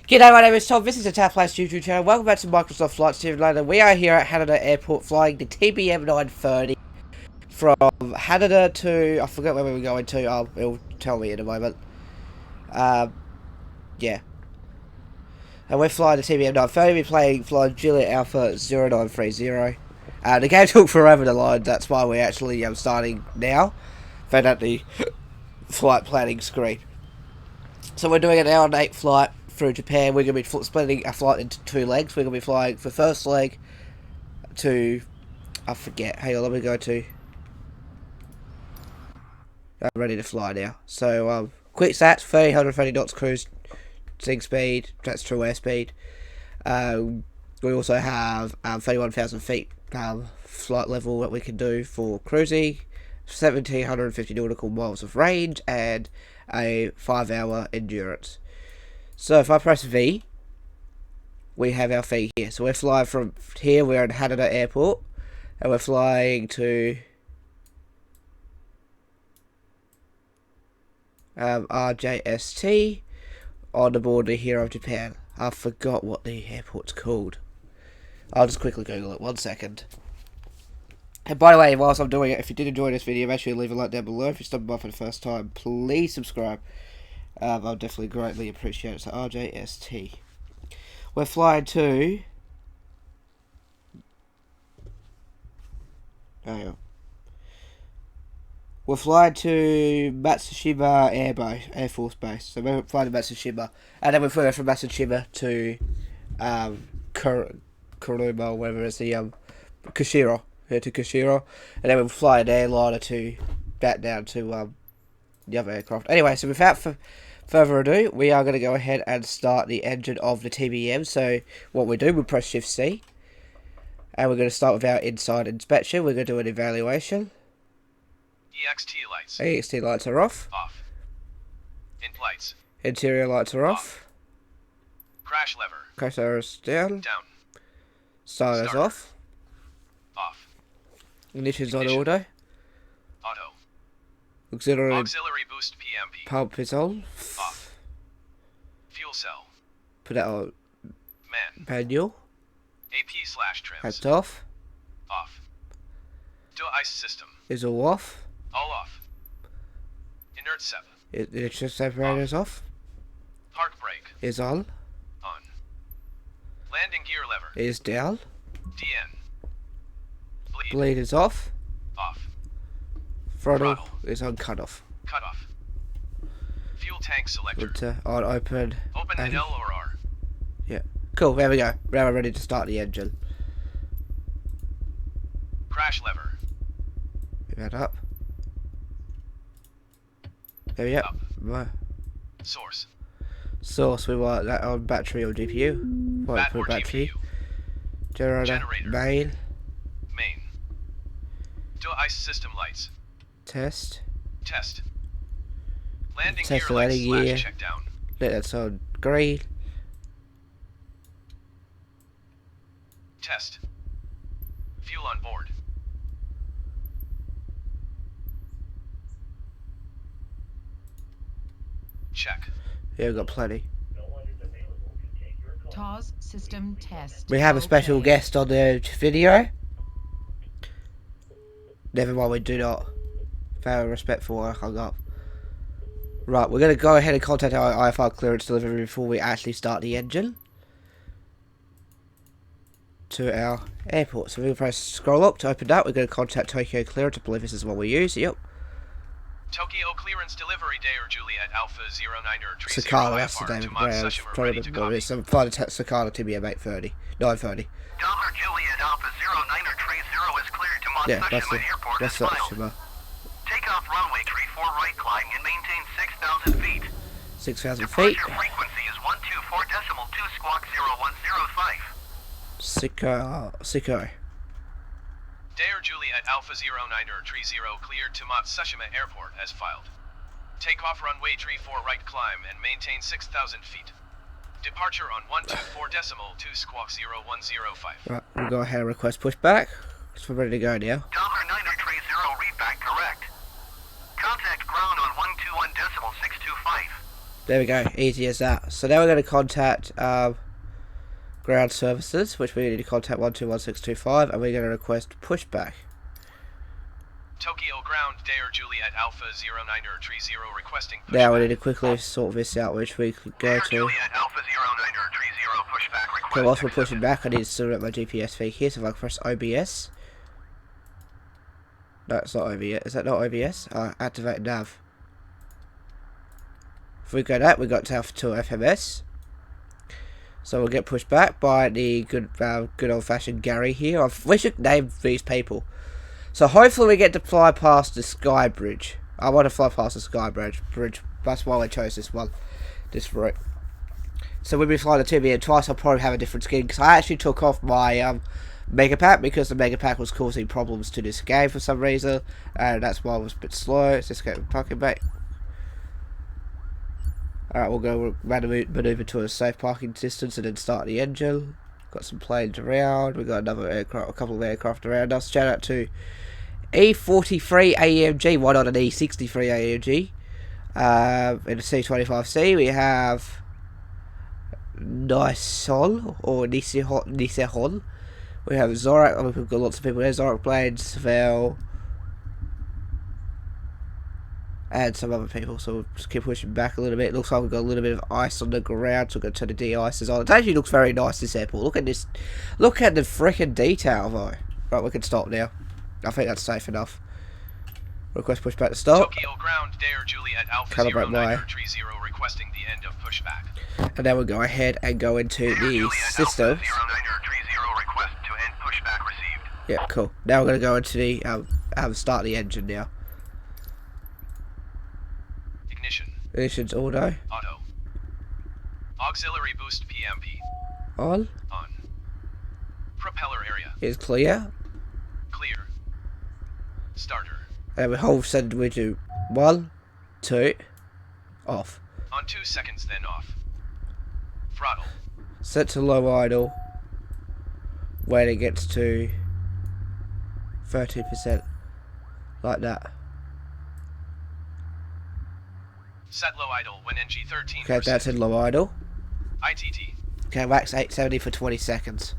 G'day, my name is Tom. This is the Tap Place YouTube channel. Welcome back to Microsoft Flight Simulator. We are here at Haneda Airport flying the TBM930 from Haneda to... I forget where we were going to. It'll tell me in a moment. Yeah. And we're flying the TBM930. We're flying Juliet Alpha 0930. The game took forever to load. That's why we're actually starting now. Found out the flight planning screen. So we're doing an hour and 8 flight through Japan. We're going to be splitting our flight into two legs. We're going to be flying for first leg to... I forget. Hang on, let me go to... I'm ready to fly now. So, quick stats, 130 knots cruising speed. That's true airspeed. We also have 31,000 feet flight level that we can do for cruising. 1,750 nautical miles of range and a 5-hour endurance. So if I press V, we have our feed here. So we're flying from here, we're in Haneda Airport, and we're flying to RJST on the border here of Japan. I forgot what the airport's called. I'll just quickly Google it, 1 second. And by the way, whilst I'm doing it, if you did enjoy this video, make sure you leave a like down below. If you're stopping by for the first time, please subscribe. I'll definitely greatly appreciate it. So RJST. We're flying to... We're flying to Matsushima Air Force Base. So we're flying to Matsushima. And then we're flying from Matsushima to Kuruma, whatever it's the Kushiro. Here to Kushiro. And then we'll fly an airliner to back down to the other aircraft. Anyway, so without further ado, we are going to go ahead and start the engine of the TBM. So what we do, we press Shift C. And we're going to start with our inside inspection. We're going to do an evaluation. EXT lights. EXT lights are off. Off. In lights. Interior lights are off. Crash lever. Crash lever is down. Down. Starter is off. Off. Ignition's on auto. Auto. Auxiliary boost PMP. pump is on. Off. Fuel cell. Put that on manual. AP/trims. That's off. Off. Dual ice system. Is all off. All off. Inert 7. Ignition separator is off. Park brake. Is on. On. Landing gear lever. Is down. DN. Bleed is off. Off. Throttle is on cutoff. Cutoff. Fuel tank selector. Put on open. Open the L or R. Yeah. Cool, there we go. Now we're ready to start the engine. Crash lever. Move that up. There we go. Up. Right. Source. Source, we want that on battery or GPU. Bat or battery. GPU. Generator. Main. Main. Dual ice system lights. Test. Test. Landing Test gear landing lights gear. check down. Let that's on green. Test. Fuel on board. Check. Yeah, we've got plenty. TOS system test. We have a special guest on the video. Never mind, we do not. Very respectful, I hung up. Right, we're going to go ahead and contact our IFR clearance delivery before we actually start the engine to our airport. So we're going to press scroll up to open that. We're going to contact Tokyo Clearance. I believe this is what we use. Yep. Tokyo clearance delivery day or Juliet Alpha 0930 Sakana, that's the name of the brand. Find a Sakana TBM930. 930. Juliet Alpha 0930 is cleared to Matsushima Airport as filed. Take off runway 34 right climb and maintain 6,000 feet. 6,000 feet. Departure frequency is 124.2 squawk 0105. Siko. Dair Juliet Alpha 0930 cleared to Matsushima Airport as filed. Take off runway 34 right climb and maintain 6,000 feet. Departure on 124.2 squawk 0105. Right, we'll go ahead and request pushback. So we're ready to go now. $930 readback correct. Contact ground on 121.625. There we go, easy as that. So now we're going to contact ground services, which we need to contact 121625, and we're going to request pushback. Tokyo ground, Dare Juliet Alpha 0930 requesting pushback. Now we need to quickly sort this out, which we could go Dare to. Juliet Alpha 0930 pushback request. Okay, whilst we're pushing back, I need to sort out my GPS feed here, so if I press OBS. No, it's not OBS. Is that not OBS? Activate nav. If we go that, we got to Alpha 2 FMS. So we'll get pushed back by the good old-fashioned Gary here. We should name these people. So hopefully we get to fly past the Sky Bridge. I want to fly past the Sky Bridge. That's why I chose this one. This route. So when we fly the TBM twice, I'll probably have a different skin. Because I actually took off my Mega Pack because the Mega Pack was causing problems to this game for some reason. And that's why I was a bit slow. Let's just get parking back. Alright, we'll go maneuver to a safe parking distance and then start the engine. Got some planes around. We got another aircraft, a couple of aircraft around us. Shout out to E43 AMG. Why not an E63 AMG? In the C25C, we have Nisol or Nisehon. We have Zorak. We've got lots of people there. Zorak planes, Svel, and some other people, so we'll just keep pushing back a little bit. It looks like we've got a little bit of ice on the ground, so we're going to turn the de-icers on. It actually looks very nice, this airport. Look at this. Look at the freaking detail, though. Right, we can stop now. I think that's safe enough. Request pushback to stop. Tokyo ground, Dare Juliet Alpha Calibrate my. 0930 requesting the end of pushback. And then we'll go ahead and go into the systems. 0930 request to end pushback received. Yeah, cool. Now we're going to go into the start the engine now. Ignition. Ignition's auto. Auto. Auxiliary boost PMP. On. On. Propeller area. Is clear. Clear. Starter. And we hold send we do 1, 2, off. On 2 seconds, then off. Throttle. Set to low idle when it gets to 30%. Like that. Set low idle when NG 13%. Okay, that's in low idle. ITT. Okay, max 870 for 20 seconds.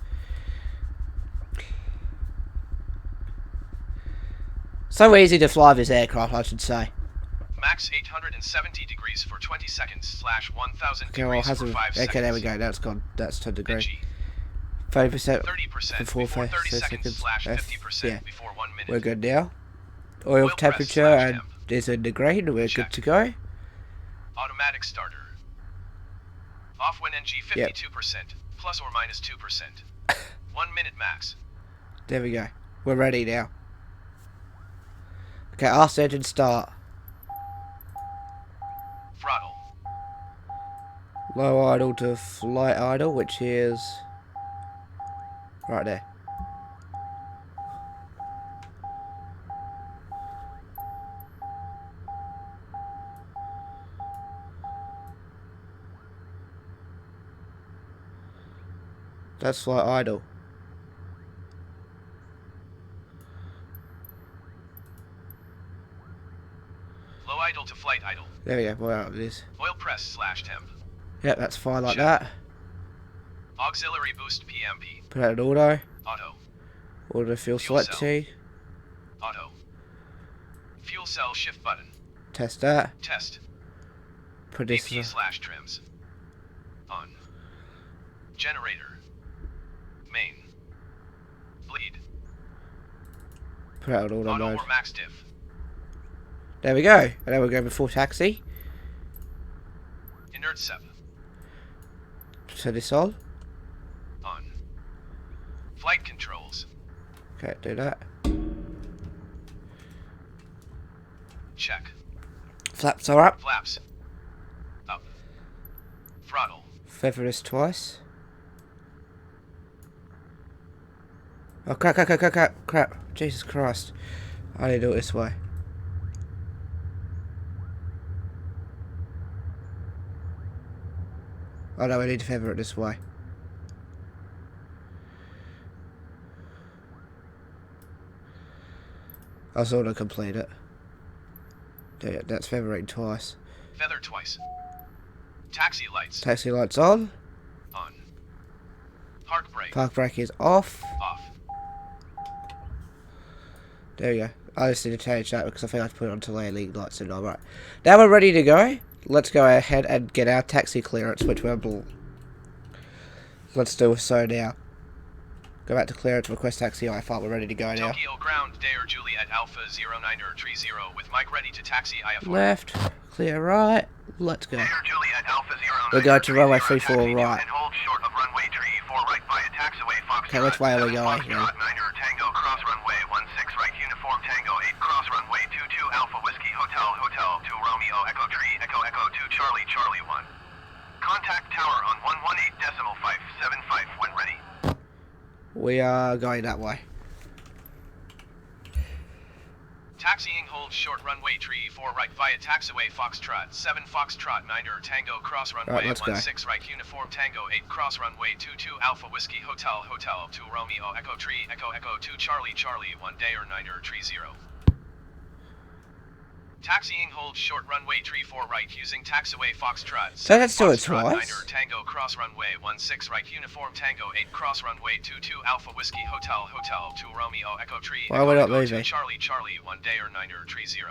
So easy to fly this aircraft, I should say. Max 870 degrees for 20 seconds / 1000 Okay, well, degrees has for 5 seconds. okay, there we go. That's gone. That's 10 degrees. NG. 30% 30% for before 30 seconds. seconds / 50% Yeah. before 1 minute. We're good now. Oil press temperature / and temp. is in the green. We're Check. good to go. Automatic starter. Off when NG 52%, plus or minus 2%. 1 minute max. There we go. We're ready now. Okay, ask engine start. Throttle. Low idle to flight idle, which is right there. That's flight idle. Low idle to flight idle. There we go. We're out of this. Oil press / temp. Yep, that's fine like Check. that. Auxiliary boost PMP. Put out an auto. Auto. Auto fuel Fuel select cell. T. Auto. Fuel cell shift button. Test that. Test. Put this. AP / trims. On. Generator. Main. Bleed. Put out an auto Auto mode. or max diff. There we go. And then we'll go before taxi. Inert 7. Turn this on. On. Flight controls. Okay, do that. Check. Flaps are up. Flaps. Up. Throttle. Feather this twice. Oh crap. Jesus Christ. I need to do it this way. Oh no, we need to feather it this way. I was going to complete it. Yeah, that's feathering twice. Feather twice. Taxi lights. Taxi lights on. On. Park brake. Park brake is off. Off. There we go. I just need to change that because I think I have to put it onto landing lights and all. Right. Now we're ready to go. Let's go ahead and get our taxi clearance, which we're... Let's do so now. Go back to clearance, request taxi. I thought we're ready to go now. Tokyo ground, Dare Juliet Alpha 0930 with Mike ready to taxi IF4. Left, clear right. Let's go. Dare Juliet Alpha 0930. We're going to runway 34 right. And hold short of runway 34 right via taxiway Fox. Okay, which way are we going? Tango cross runway 16 right uniform Tango 8 cross runway 22 Alpha Whiskey Hotel 2 Romeo Echo Tree Echo 2 Charlie 1. Contact tower on 118.575 when ready. We are going that way. Taxiing hold short runway 34 right via taxiway Foxtrot 7 Foxtrot 9 Tango cross runway 16 right uniform Tango 8 cross runway 22 Alpha Whiskey Hotel 2 Romeo Echo Tree Echo 2 Charlie 1 Dare 930. Taxiing hold short runway 34 right using taxiway Foxtrot. So let's do it twice. Tango cross runway 16 right uniform Tango 8 cross runway 22 Alpha Whiskey Hotel 2 Romeo Echo Tree. Why are we not moving? Charlie 1 Dare 930.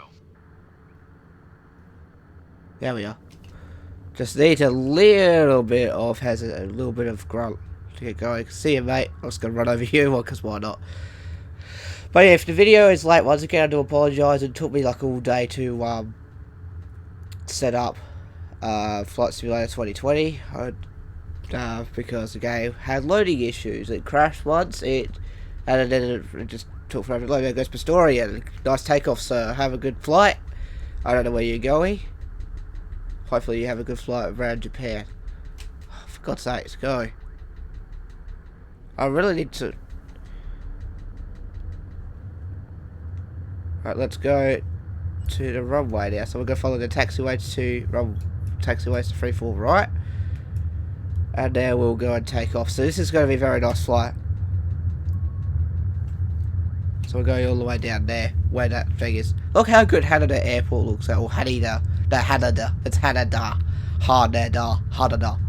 There we are. Just need a little bit of hazard, a little bit of grunt to get going. See you, mate. I'm just gonna run over you, because why not? But yeah, if the video is late, once again I do apologise. It took me like all day to set up Flight Simulator 2020 because the game had loading issues. It crashed once, and then it just took forever to load. There goes Pistorian. Nice takeoff, sir. Have a good flight. I don't know where you're going. Hopefully you have a good flight around Japan. Oh, for God's sakes, go. I really need to... Right, let's go to the runway now. So we're going to follow the taxiway to taxiways to 34 right, and now we'll go and take off. So this is going to be a very nice flight. So we're going all the way down there where that thing is. Look how good Haneda Airport looks. Or Haneda, no, Haneda. It's Haneda, Haneda.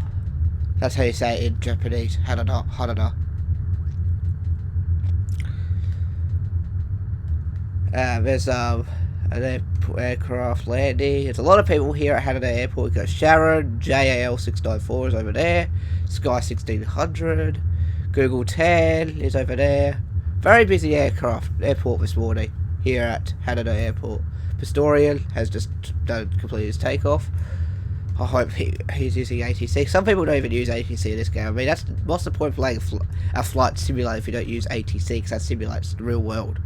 That's how you say it in Japanese. Haneda. There's an aircraft landing. There's a lot of people here at Haneda Airport. We've got Sharon, JA0930 is over there, Sky 1600, Google 10 is over there. Very busy airport this morning here at Haneda Airport. Pistorian has just completed his takeoff. I hope he's using ATC. Some people don't even use ATC in this game. I mean, what's the point of playing a flight simulator if you don't use ATC, because that simulates the real world.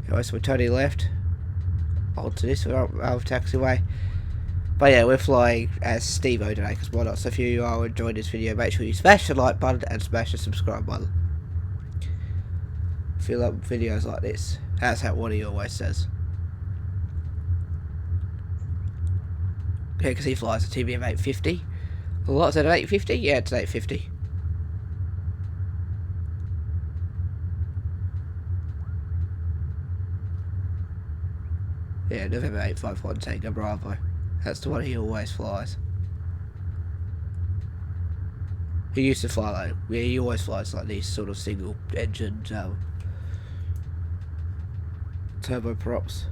Anyway, so we're turning left onto this taxiway. But yeah, we're flying as Steve-O today, because why not? So if you are enjoying this video, make sure you smash the like button and smash the subscribe button. If you love videos like this, that's how Waddy always says. Yeah, because he flies a TBM930. What is it, an 850? Yeah, it's an 850. Yeah, November 851 Tango Bravo. That's the one he always flies. He used to fly like, yeah, he always flies like these sort of single engine turboprops.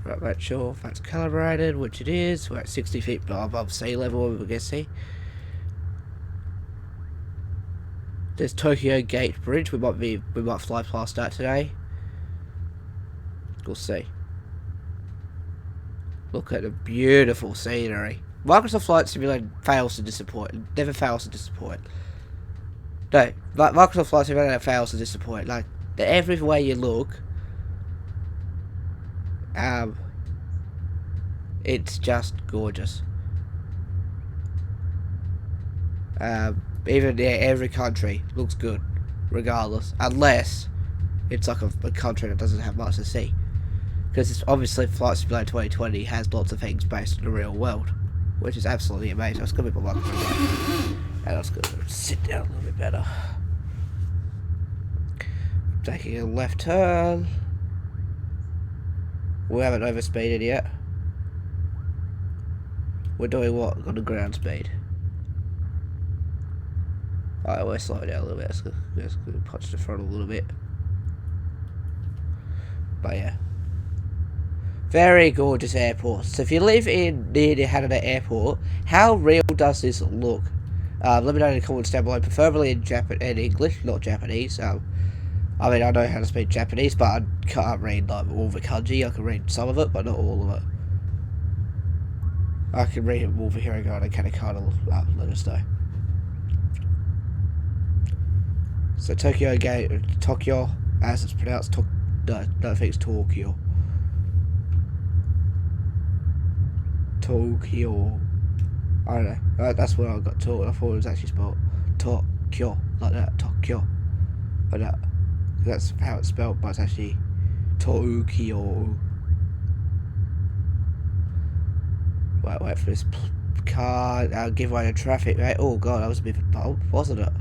Right, make sure if that's calibrated, which it is. We're at 60 feet above sea level, we can see. There's Tokyo Gate Bridge. We might fly past that today. We'll see. Look at the beautiful scenery. Microsoft Flight Simulator fails to disappoint. It never fails to disappoint. No, Microsoft Flight Simulator fails to disappoint. Like, everywhere you look, it's just gorgeous. Even every country looks good, regardless, unless it's like a country that doesn't have much to see. Because it's obviously Flight Simulator 2020 has lots of things based on the real world, which is absolutely amazing. I was going to be my microphone, and I was going to sit down a little bit better. Taking a left turn. We haven't overspeeded yet. We're doing what on the ground speed? Alright, we're slowing down a little bit. Let's go punch the front a little bit. But yeah. Very gorgeous airport. So if you live in near the Haneda Airport, how real does this look? Let me know in the comments down below, preferably in English, not Japanese. I mean, I know how to speak Japanese, but I can't read like all the kanji. I can read some of it, but not all of it. I can read it over here and go, and katakana, let us know. So Tokyo, as it's pronounced, no, I think it's Tokyo. Tokyo. I don't know. That's what I got taught. I thought it was actually spelled Tokyo, like that. Tokyo, like that. That's how it's spelled, but it's actually Tokyo. Wait for this car. I'll give away the traffic, right? Oh god, that was a bit of a bump, wasn't it?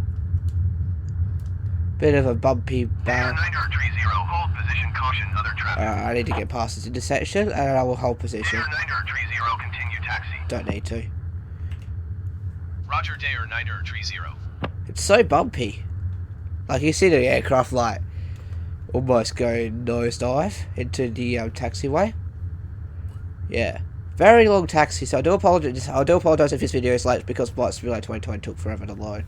Bit of a bumpy bar. Hold position, caution, other traffic. I need to get past this intersection, and I will hold position. 9030, continue taxi. Don't need to. Roger, Dayer 9030. It's so bumpy. Like you see the aircraft like almost go nosedive into the taxiway. Yeah. Very long taxi, so I do apologise if this video is late because Flight Simulator 2020 took forever to load.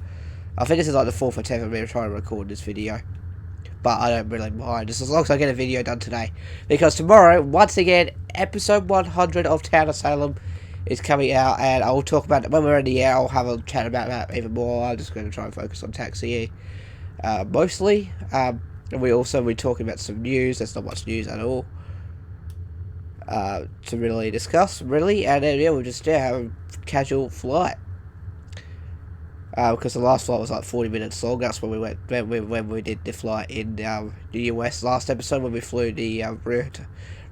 I think this is like the 4th attempt of me trying to record this video. But I don't really mind, just as long as I get a video done today. Because tomorrow, once again, episode 100 of Town of Salem is coming out, and I will talk about it when we're in the air. I'll have a chat about that even more. I'm just going to try and focus on taxiing mostly. And we're talking about some news. There's not much news at all to really discuss, really. And then, yeah, we'll just have a casual flight. Because the last flight was like 40 minutes long. That's when we went when we did the flight in the US last episode, when we flew the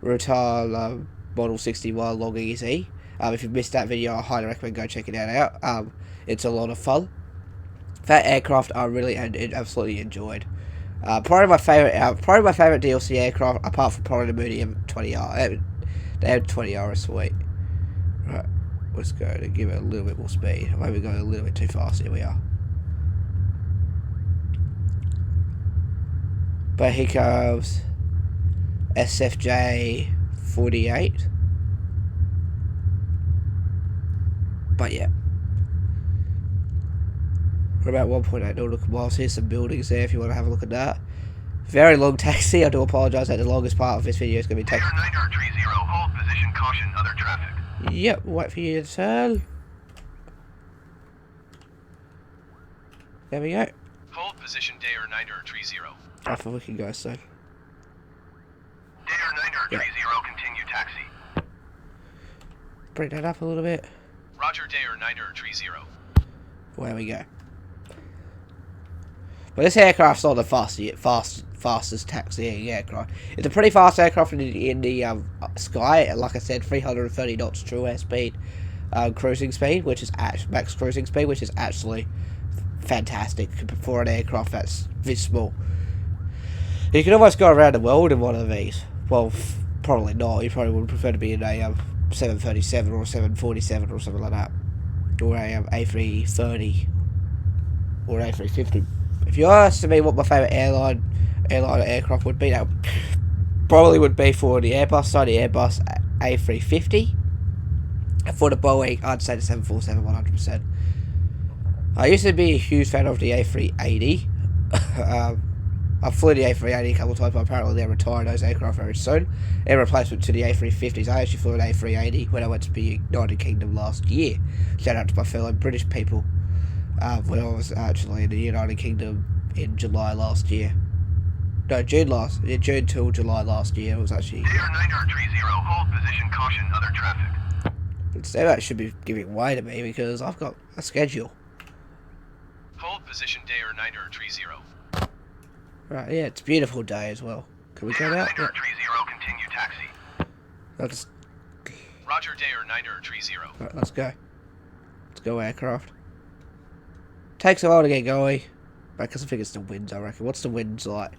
Rutal Model 61 Long Easy. If you missed that video, I highly recommend go checking that out. It's a lot of fun. That aircraft I really absolutely enjoyed. Probably my favorite DLC aircraft, apart from probably the Moody M20R. The M20R is sweet. Right. Let's go to give it a little bit more speed. Maybe we're going a little bit too fast. Here we are. But here comes SFJ 48. But yeah. We're about 1.8 nautical miles. Here's some buildings there if you want to have a look at that. Very long taxi. I do apologise that the longest part of this video is going to be taken. 9030, hold position, caution, other traffic. Yep, wait for you to turn. There we go. Hold position, Dayer 9030. I thought we could go soon. Dayer 9030, continue taxi. Bring that up a little bit. Roger, Dayer 9030. There we go. But this aircraft's not the fastest taxiing aircraft. It's a pretty fast aircraft in the sky. Like I said, 330 knots true airspeed, cruising speed, which is max cruising speed, which is actually fantastic for an aircraft that's this small. You can almost go around the world in one of these. Well, probably not. You probably would prefer to be in a 737 or 747 or something like that, or a A330 or A350. If you asked me what my favourite airline aircraft would be, that probably would be for the Airbus side, the Airbus A350. And for the Boeing, I'd say the 747 100%. I used to be a huge fan of the A380. I flew the A380 a couple of times, but apparently they're retiring those aircraft very soon. In replacement to the A350s, I actually flew an A380 when I went to the United Kingdom last year. Shout out to my fellow British people. When I was actually in the United Kingdom in July last year. No, June till July last year. It was actually. Dayer 9030, hold position, caution, other traffic. So that should be giving way to me because I've got a schedule. Hold position, Dayer 9030. Right, yeah, it's a beautiful day as well. Can we go out? Yeah. 9030, continue taxi. Roger, Dayer 9030. Right, let's go. Let's go aircraft. Takes a while to get going. Because I think it's the winds, I reckon. What's the winds like?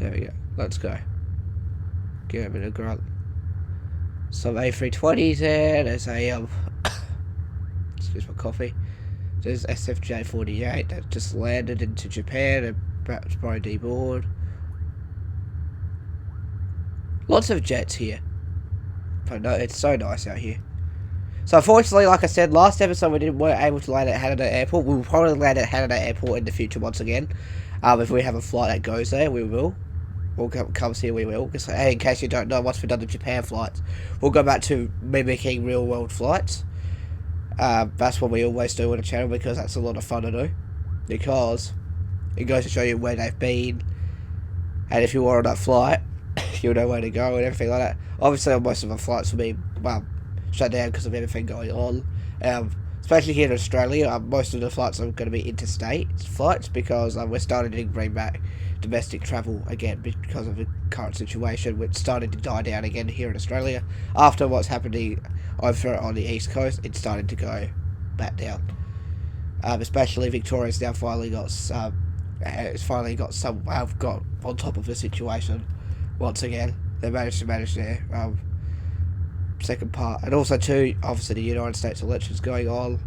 There we go. Let's go. Give him a grunt. Some A320s there. There's a excuse my coffee. There's SFJ48 that just landed into Japan and perhaps probably deboard. Lots of jets here. But no, it's so nice out here. So unfortunately, like I said, last episode we weren't able to land at Haneda Airport. We will probably land at Haneda Airport in the future once again. If we have a flight that goes there, we will. Or comes here, we will. Because, hey, in case you don't know, once we've done the Japan flights, we'll go back to mimicking real world flights. That's what we always do on the channel because that's a lot of fun to do. Because it goes to show you where they've been. And if you were on that flight, you'll know where to go and everything like that. Obviously, most of our flights will be, well, shut down because of everything going on. Especially here in Australia, most of the flights are going to be interstate flights because we're starting to bring back domestic travel again because of the current situation, which started to die down again here in Australia. After what's happening over on the east coast, it's started to go back down. Especially Victoria's now finally got got on top of the situation once again. They managed to manage their second part, and also too, obviously the United States elections going on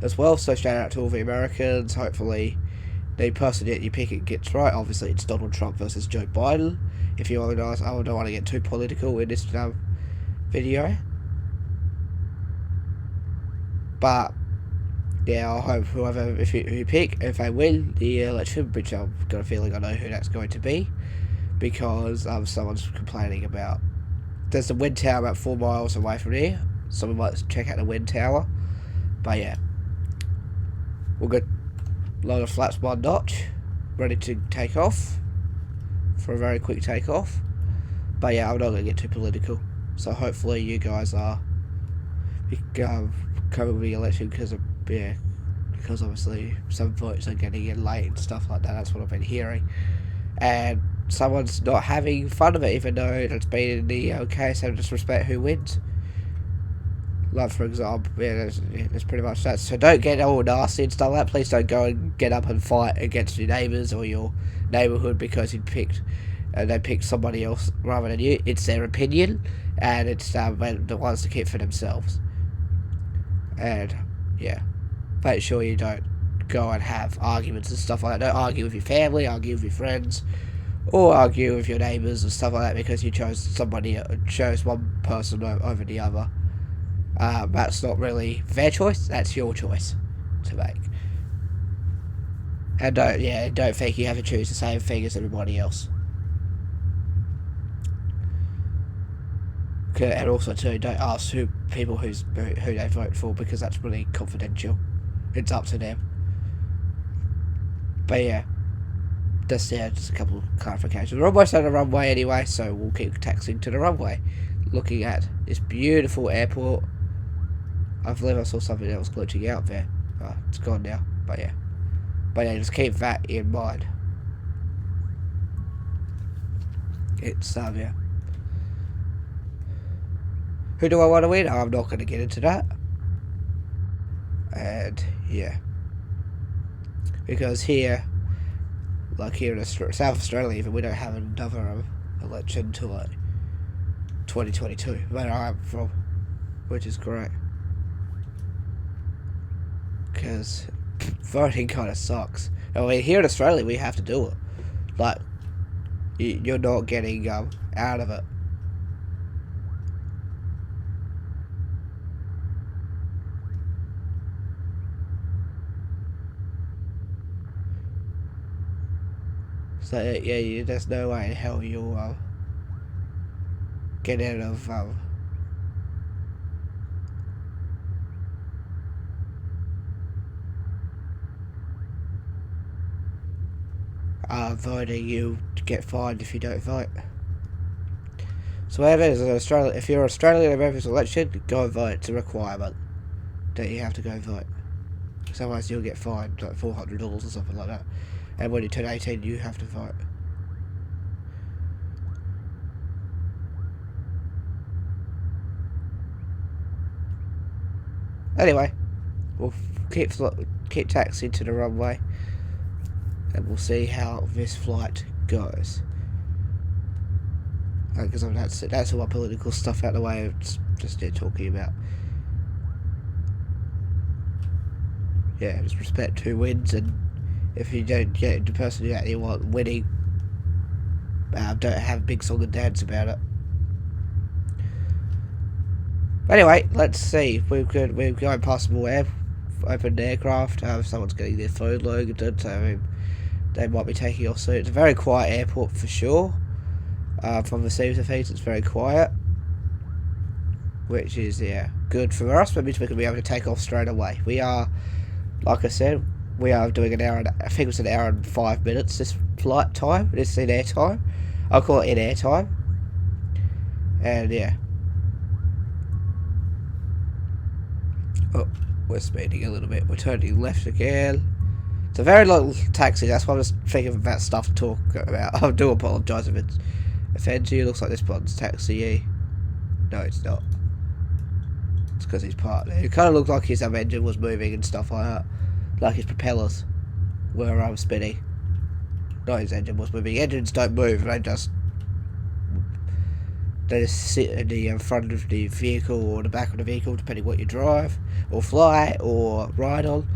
as well, so shout out to all the Americans. Hopefully the person that you pick it gets right. Obviously it's Donald Trump versus Joe Biden. If you want to ask, I don't want to get too political in this video, but yeah, I hope whoever, if you pick, if they win the election, which I've got a feeling I know who that's going to be, because someone's complaining about, there's a wind tower about 4 miles away from here. Someone might check out the wind tower. But yeah, we'll get a load of flaps 1 notch, ready to take off for a very quick takeoff. But yeah, I'm not going to get too political. So hopefully you guys are covering the election because obviously some votes are getting in late and stuff like that. That's what I've been hearing. And someone's not having fun of it, even though it's been in the case, so just respect who wins. Like, for example, yeah, that's pretty much that. So don't get all nasty and stuff like that. Please don't go and get up and fight against your neighbours or your neighbourhood because they picked somebody else rather than you. It's their opinion, and it's the ones to keep for themselves. And yeah, make sure you don't go and have arguments and stuff like that. Don't argue with your family, argue with your friends, or argue with your neighbours and stuff like that because you chose one person over the other. That's not really their choice, that's your choice to make. And don't think you have to choose the same thing as everybody else. Okay, and also too, don't ask who they vote for because that's really confidential. It's up to them. But yeah, just a couple of clarifications. We're almost on the runway anyway, so we'll keep taxiing to the runway, looking at this beautiful airport. I believe I saw something else glitching out there. Oh, it's gone now. But yeah, just keep that in mind. It's yeah. Who do I want to win? I'm not going to get into that. And yeah, because here, like here in South Australia, even we don't have another election until like 2022, where I'm from, which is great. Because voting kind of sucks. I mean, here in Australia, we have to do it. Like, you're not getting out of it. So yeah, there's no way in hell you'll get out of voting. You get fined if you don't vote. So whatever it is in Australia, if you're Australian and every election, go and vote. It's a requirement that you have to go vote. Because otherwise you'll get fined like $400 or something like that. And when you turn 18, you have to vote. Anyway, we'll keep taxiing to the runway, and we'll see how this flight goes. because that's all my political stuff out of the way. I'm just here talking about. Yeah, just respect who wins, and if you don't get the person you actually want winning, don't have a big song and dance about it. Anyway, let's see. We're going past more open aircraft. Someone's getting their phone loaded, so they might be taking off soon. It's a very quiet airport for sure. From the seams of things, it's very quiet, which is good for us. That means we can be able to take off straight away. We are, like I said, we are doing an hour. I think it's an hour and 5 minutes. This flight time. This is in air time. I'll call it in air time. And yeah. Oh, we're speeding a little bit. We're turning left again. It's a very long taxi. That's why I was thinking about stuff to talk about. I do apologise if it offends you. It looks like this one's taxi. No, it's not. It's because he's parked there. It kind of looked like his engine was moving and stuff like that. Like his propellers were spinning. No, his engine was moving. Engines don't move. They just sit in the front of the vehicle or the back of the vehicle, depending what you drive or fly or ride on,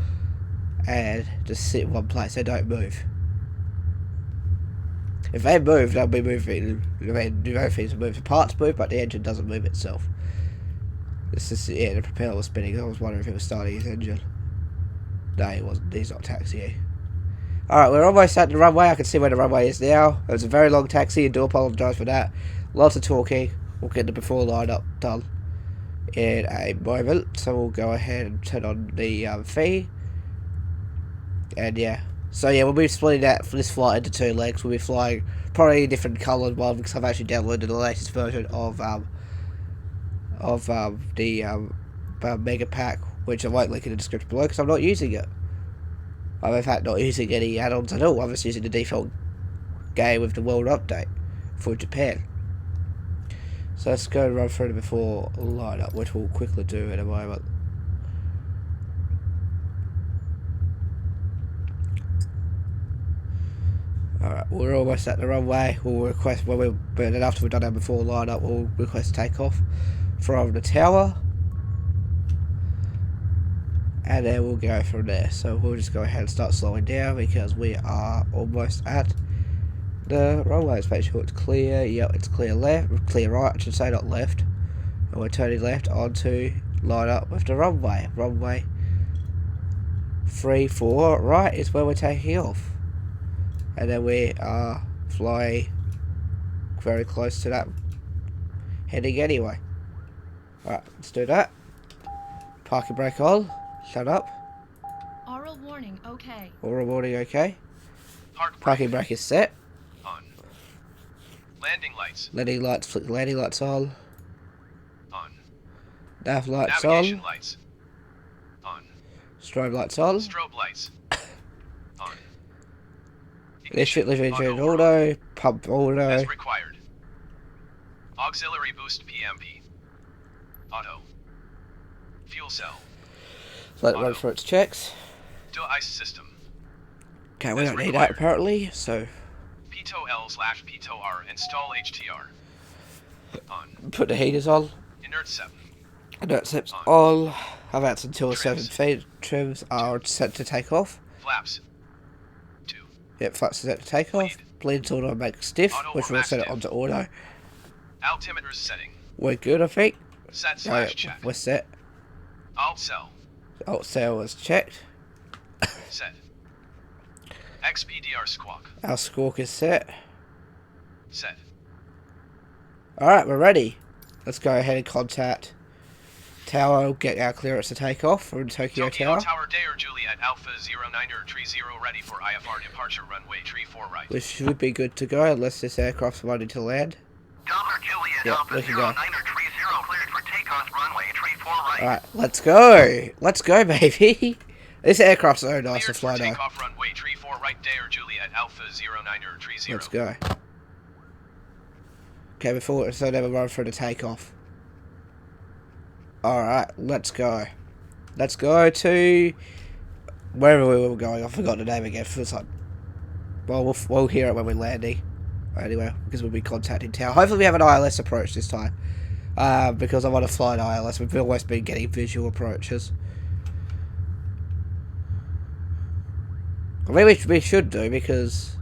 and just sit in one place. They don't move. If they move, they'll be moving. I mean, the things move. The parts move, but the engine doesn't move itself. This is the propeller was spinning. I was wondering if it was starting his engine. No, he wasn't. He's not taxiing. Alright, we're almost at the runway. I can see where the runway is now. It was a very long taxi, and do apologise for that. Lots of talking. We'll get the before lineup done in a moment. So we'll go ahead and turn on the fee. And yeah. So yeah, we'll be splitting that for this flight into 2 legs. We'll be flying probably a different coloured one because I've actually downloaded the latest version of the Mega Pack, which I won't link in the description below because I'm not using it. I'm in fact not using any add-ons at all. I'm just using the default game with the world update for Japan. So let's go and run through the before lineup, which we'll quickly do in a moment. Alright, we're almost at the runway. We'll request, but after we've done our before lineup, we'll request takeoff from the tower. And then we'll go from there. So we'll just go ahead and start slowing down because we are almost at the runway. Let's make sure it's clear. Yep, it's clear left, clear right, I should say, not left. And we're turning left onto line up with the runway. Runway 34 right is where we're taking off. And then we are flying very close to that heading anyway. Alright, let's do that. Parking brake on. Shut up. Oral warning, okay. Oral warning, okay. Parking brake is set. On. Landing lights. Landing lights, flick landing lights on. On. Nav lights Navigation on. lights. On. Strobe lights on. Strobe lights. On. Electric lift engine auto. Pump auto. As required. Auxiliary boost PMP. Auto. Fuel cell. Let it run through its checks. Dual ice system. Okay, we As don't need required. that apparently, so Pitot L/Pitot R. Install HTR. On. put the heaters on. Inert 7. Inert sips On. on. Have that's until Trims. 7 feet. Trims are set to take off. Flaps. 2. Yep, flaps are set to take off. Bleed's auto make stiff, Auto which or we'll max set it diff. onto auto. Altimeters setting. We're good, I think. Set/check. We're set. Alt cell. Alt cell is checked. Set. XPDR squawk. Our squawk is set. Set. Alright, we're ready. Let's go ahead and contact Tower, get our clearance to take off from Tokyo Tower. Tower Dair Juliet Alpha 0930 ready for IFR departure runway 34 right. We should be good to go unless this aircraft's wanting to land. Tower Juliet Yep, Alpha we can go. 0930 cleared for takeoff runway 34 right. Alright, let's go. Let's go, baby. This aircraft's so nice to Cleared fly for though. takeoff runway 34 right Dair Juliet Alpha 0930. Let's go. Okay, before so then we'll run through the takeoff. Alright, let's go. Let's go to wherever we were going. I forgot the name again. Feels like, well, we'll hear it when we're landing. Anyway, because we'll be contacting tower. Hopefully we have an ILS approach this time. Because I want to fly an ILS. We've always been getting visual approaches. I mean, we should do, because...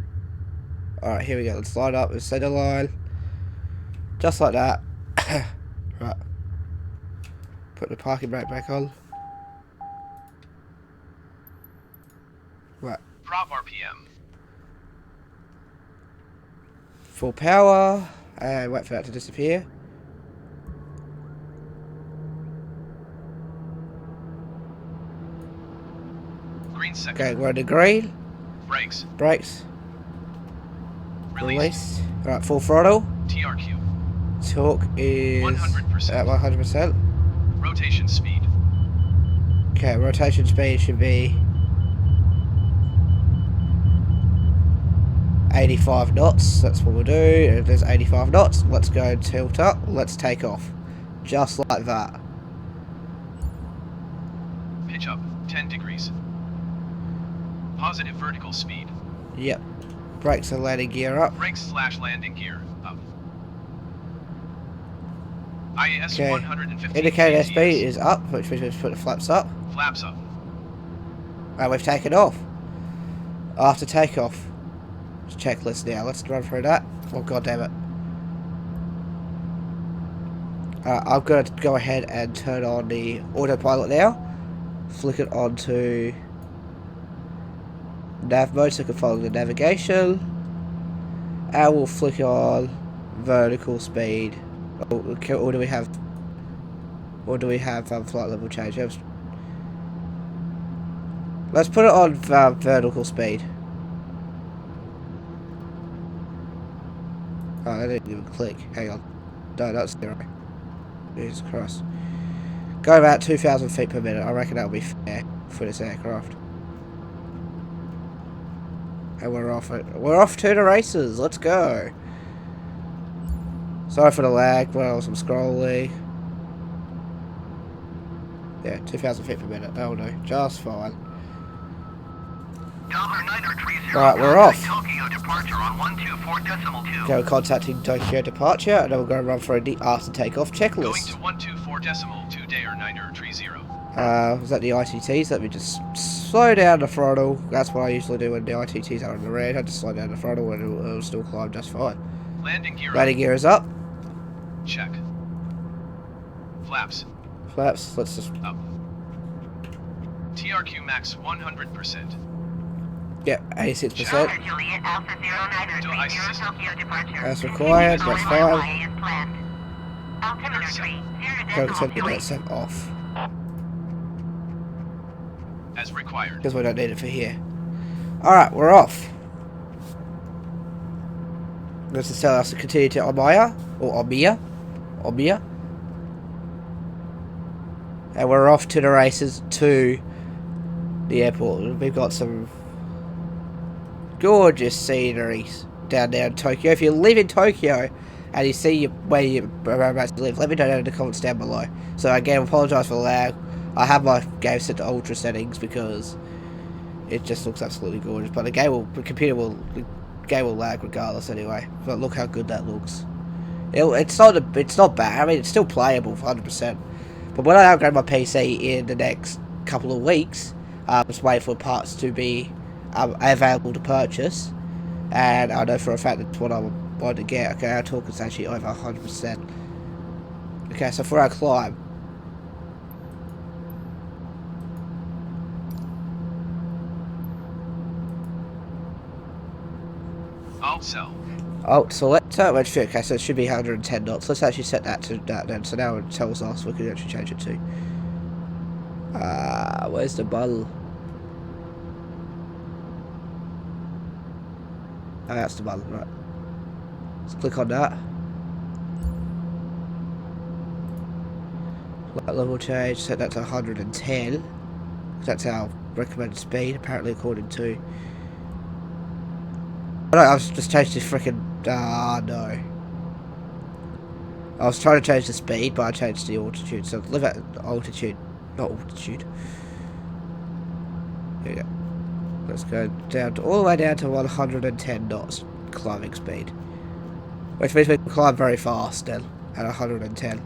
Alright, here we go. Let's line up with center line. Just like that. Right. Put the parking brake back on. Right. Prop RPM. Full power. And wait for that to disappear. Green second. Okay, we're in the green. Brakes. Brakes. Release. Release. Alright, full throttle. TRQ. Torque is 100%. at 100%. Rotation speed. Okay, rotation speed should be 85 knots. That's what we'll do. If there's 85 knots, let's go tilt up. Let's take off. Just like that. Pitch up 10 degrees. Positive vertical speed. Yep. Brakes and landing gear up. Brakes/landing gear up. IS Okay. 150. Indicator ATS. speed is up, which means we put the flaps up. Flaps up. And we've taken off. After takeoff. Checklist now. Let's run through that. Oh, god damn it. I'm going to go ahead and turn on the autopilot now. Flick it onto nav mode so I can follow the navigation. And we'll flick on vertical speed. Or do we have flight level change? Let's put it on vertical speed. Oh, I didn't even click. Hang on. No, that's 0. Jesus Christ. Go about 2,000 feet per minute. I reckon that'll be fair for this aircraft. And we're off to the races. Let's go. Sorry for the lag while I'm scrolling. Yeah, 2,000 feet per minute. That'll do. Just fine. Right, we're off. Tokyo departure on 124.2. Go contacting Tokyo departure, and then we're going to run for a after takeoff Going checklist. to 124.2 JA0930. Was that the ITTs? Let me just slow down the throttle. That's what I usually do when the ITTs are in the red. I just slow down the throttle and it'll still climb just fine. Landing gear Landing gear is up. up. Check. Flaps Flaps. Let's just. up. TRQ max 100%. Yep, 86%. Juliet Alpha 0930 Tokyo departure. As required. That's fine. Altimeter Go to get set off. As required. Because we don't need it for here. Alright, we're off. This is telling us to continue to Omiya. Or Omiya. Omiya. And we're off to the races to the airport. We've got some gorgeous sceneries down there in Tokyo. If you live in Tokyo and you see where you about to live, let me know down in the comments down below. So again, I apologise for the lag. I have my game set to ultra settings because it just looks absolutely gorgeous. But the game will lag regardless anyway. But look how good that looks. It's not bad. I mean, it's still playable 100%. But when I upgrade my PC in the next couple of weeks, I'm just waiting for parts to be available to purchase, and I know for a fact that's what I want to get. Okay, our torque is actually over 100%. Okay, so for our climb, Alt cell. alt select, okay, so it should be 110 knots. Let's actually set that to that then. So now it tells us we can actually change it to. Where's the button? Oh, that's the button, right. Let's click on that. Light level change, set that to 110. That's our recommended speed, apparently, according to. Oh, no, I was just changed this freaking. No. I was trying to change the speed, but I changed the altitude. So live at altitude, not altitude. Here we go. Let's go down to all the way down to 110 knots climbing speed. Which means we can climb very fast still at 110.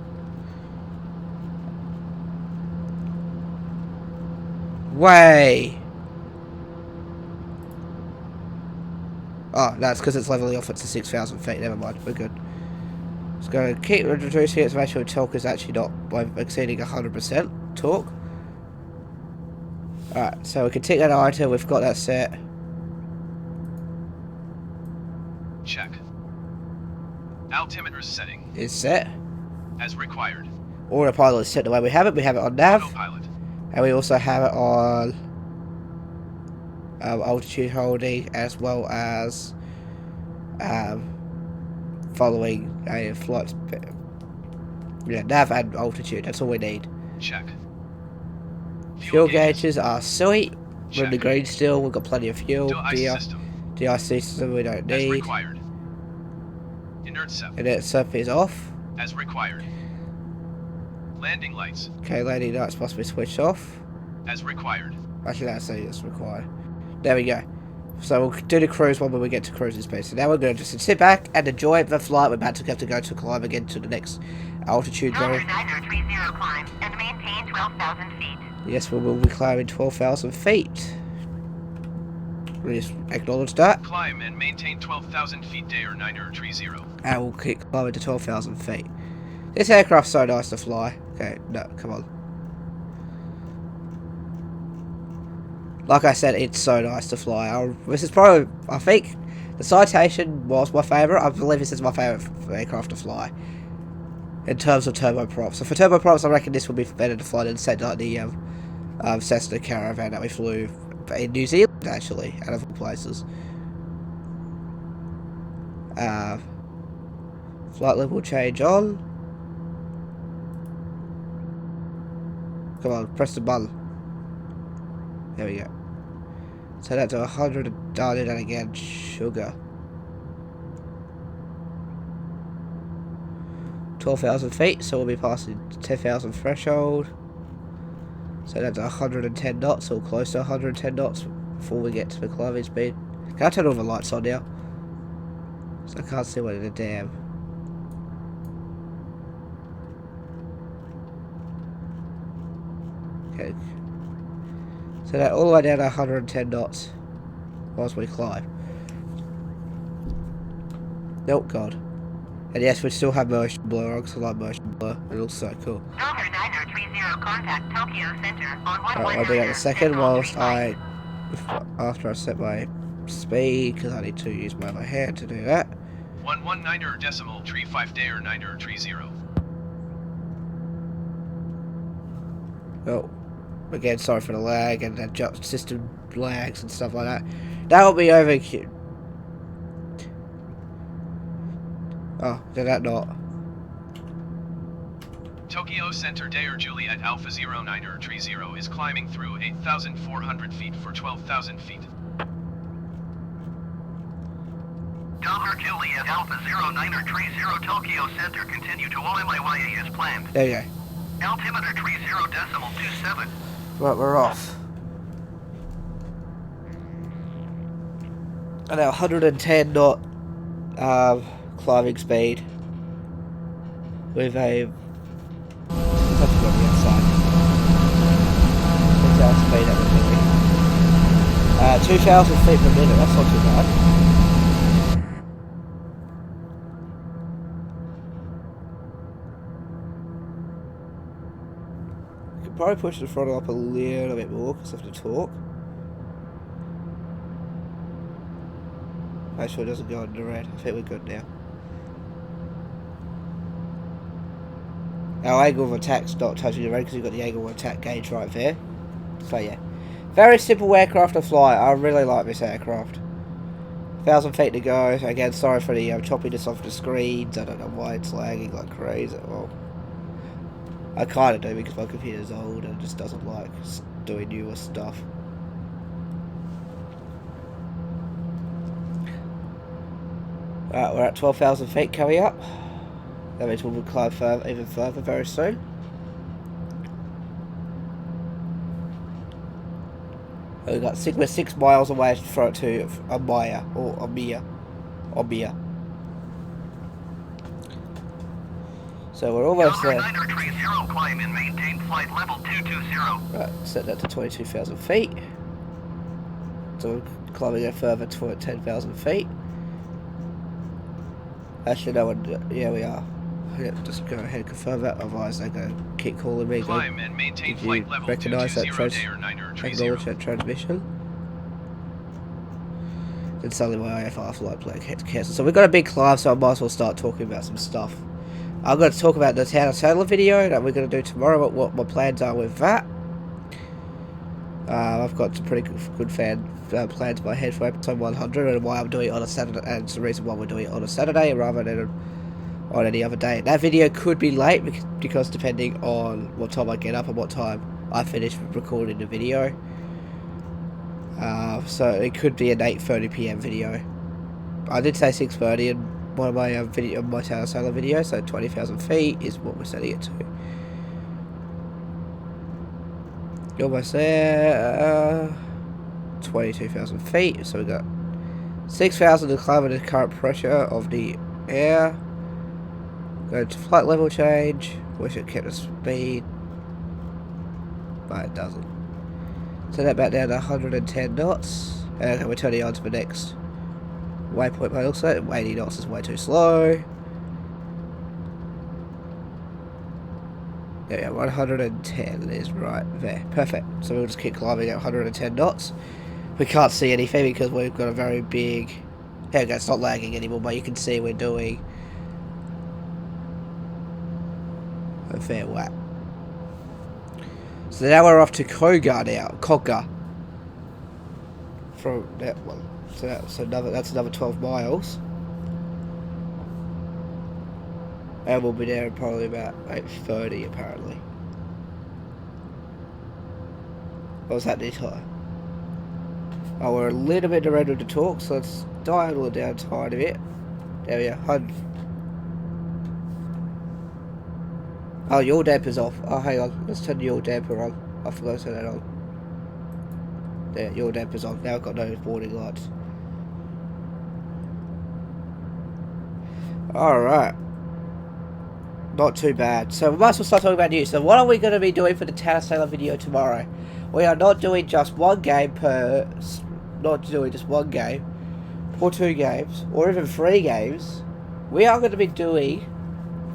Way! Oh, that's because it's leveling off it to 6,000 feet. Never mind, we're good. It's going to keep reducing it to make sure torque is actually not exceeding 100% torque. Alright, so we can tick that item. We've got that set. Check. Altimeter setting Is set. as required. Autopilot is set the way we have it. We have it on nav. Autopilot. And we also have it on altitude holding, as well as following a flight. Yeah, nav and altitude. That's all we need. Check. Fuel gauges are sweet. We're in Check. the green still. We've got plenty of fuel. De-ice system De-ice system we don't as need. required. Inert SEP And it's surf is off. as required. Landing lights Okay, landing lights must be switched off. as required. Actually, that's saying it's required. There we go. So we'll do the cruise one when we get to cruising speed. So now we're going to just sit back and enjoy the flight. We're about to have to go to climb again to the next altitude zone. 930 climb and maintain 12,000 feet. Yes, we will be climbing 12,000 feet. We'll just acknowledge that. Climb and maintain 12,000 feet JA0930. And we'll keep climbing to 12,000 feet. This aircraft's so nice to fly. Okay, no, come on. Like I said, it's so nice to fly. This is probably, I think, the Citation was my favourite. I believe this is my favourite aircraft to fly. In terms of turboprops. So for turboprops, I reckon this would be better to fly than set like the Cessna Caravan that we flew in New Zealand, actually, out of all places. Flight level change on. Come on, press the button. There we go. So that's 100 and dial it in again. Sugar. 12,000 feet, so we'll be passing 10,000 threshold. So that's 110 knots, or close to 110 knots before we get to the climbing speed. Can I turn all the lights on now? So I can't see what in the damn. Okay. So that all the way down to 110 knots whilst we climb. Oh god. And yes, we still have motion blur on, because I like motion blur. It looks so cool. Delta 930 contact Tokyo Center on Alright, I'll do that in a second whilst after I set my speed, because I need to use my other hand to do that. 119.35 JA0930. Oh, again, sorry for the lag and the system lags and stuff like that. That will be over. Oh, did that not? Tokyo Center Dair Juliet Alpha 0930 is climbing through 8,400 feet for 12,000 feet. Delta Juliet Alpha 0930 Tokyo Center, continue to OMIYA as planned. There you go. Altimeter 30.27. Right, we're off. And now 110 knot climbing speed with a let's go on the outside. That's our speed that we're doing. 2,000 feet per minute, that's not too bad. We could probably push the throttle up a little bit more because of the torque. Make sure it doesn't go under red. I think we're good now. Our angle of attack's not touching the red because we've got the angle of attack gauge right there. So yeah. Very simple aircraft to fly. I really like this aircraft. 1,000 feet to go. Again, sorry for the choppiness of the screens. I don't know why it's lagging like crazy. Well, I kind of do because my computer's old and it just doesn't like doing newer stuff. Right, we're at 12,000 feet coming up. That means we'll climb even further very soon. We're 6 miles away to Omiya, or Omiya. So we're almost there. JA0930, climb and maintain flight level 220. Right, set that to 22,000 feet. So we're climbing a further 10,000 feet. Actually, no one. Yeah, we are. Yeah, just go ahead and confirm that, otherwise they're going to keep calling me. Climb and maintain If flight you level recognise that 220 acknowledge that transmission. Then suddenly my AFR flight plan gets cancelled. So we've got a big climb, so I might as well start talking about some stuff. I'm going to talk about the Town of Salem video that we're going to do tomorrow, what my plans are with that. I've got some pretty good plans in my head for episode 100 and why I'm doing it on a Saturday, and it's the reason why we're doing it on a Saturday rather than on any other day. That video could be late because depending on what time I get up and what time I finish recording the video. So it could be an 8:30 PM video. I did say 6:30 in one of my my Town of Salem video, so 20,000 feet is what we're setting it to. Almost there. 22,000 feet, so we got 6,000 to climb at the current pressure of the air. Go to flight level change. Wish it kept the speed, but it doesn't. So that back down to 110 knots, and we're turning on to the next waypoint. But also 80 knots is way too slow. Yeah, 110 is right there. Perfect. So we'll just keep climbing at 110 knots. We can't see anything because we've got a very big... There we go, it's not lagging anymore, but you can see we're doing a fair whack. So now we're off to Koga. From that one. So that's another 12 miles. And we'll be there in probably about 8:30 apparently. What was that this time? Oh, we're a little bit ready to talk, so let's dial it down a tiny bit. There we are. Oh, your damper's off. Oh, hang on. Let's turn your damper on. I forgot to turn that on. There, your damper's on. Now I've got no warning lights. Alright. Not too bad. So we might as well start talking about news. So what are we going to be doing for the Town of Salem video tomorrow? We are not doing just one game per... Not doing just one game. Or 2 games. Or even 3 games. We are going to be doing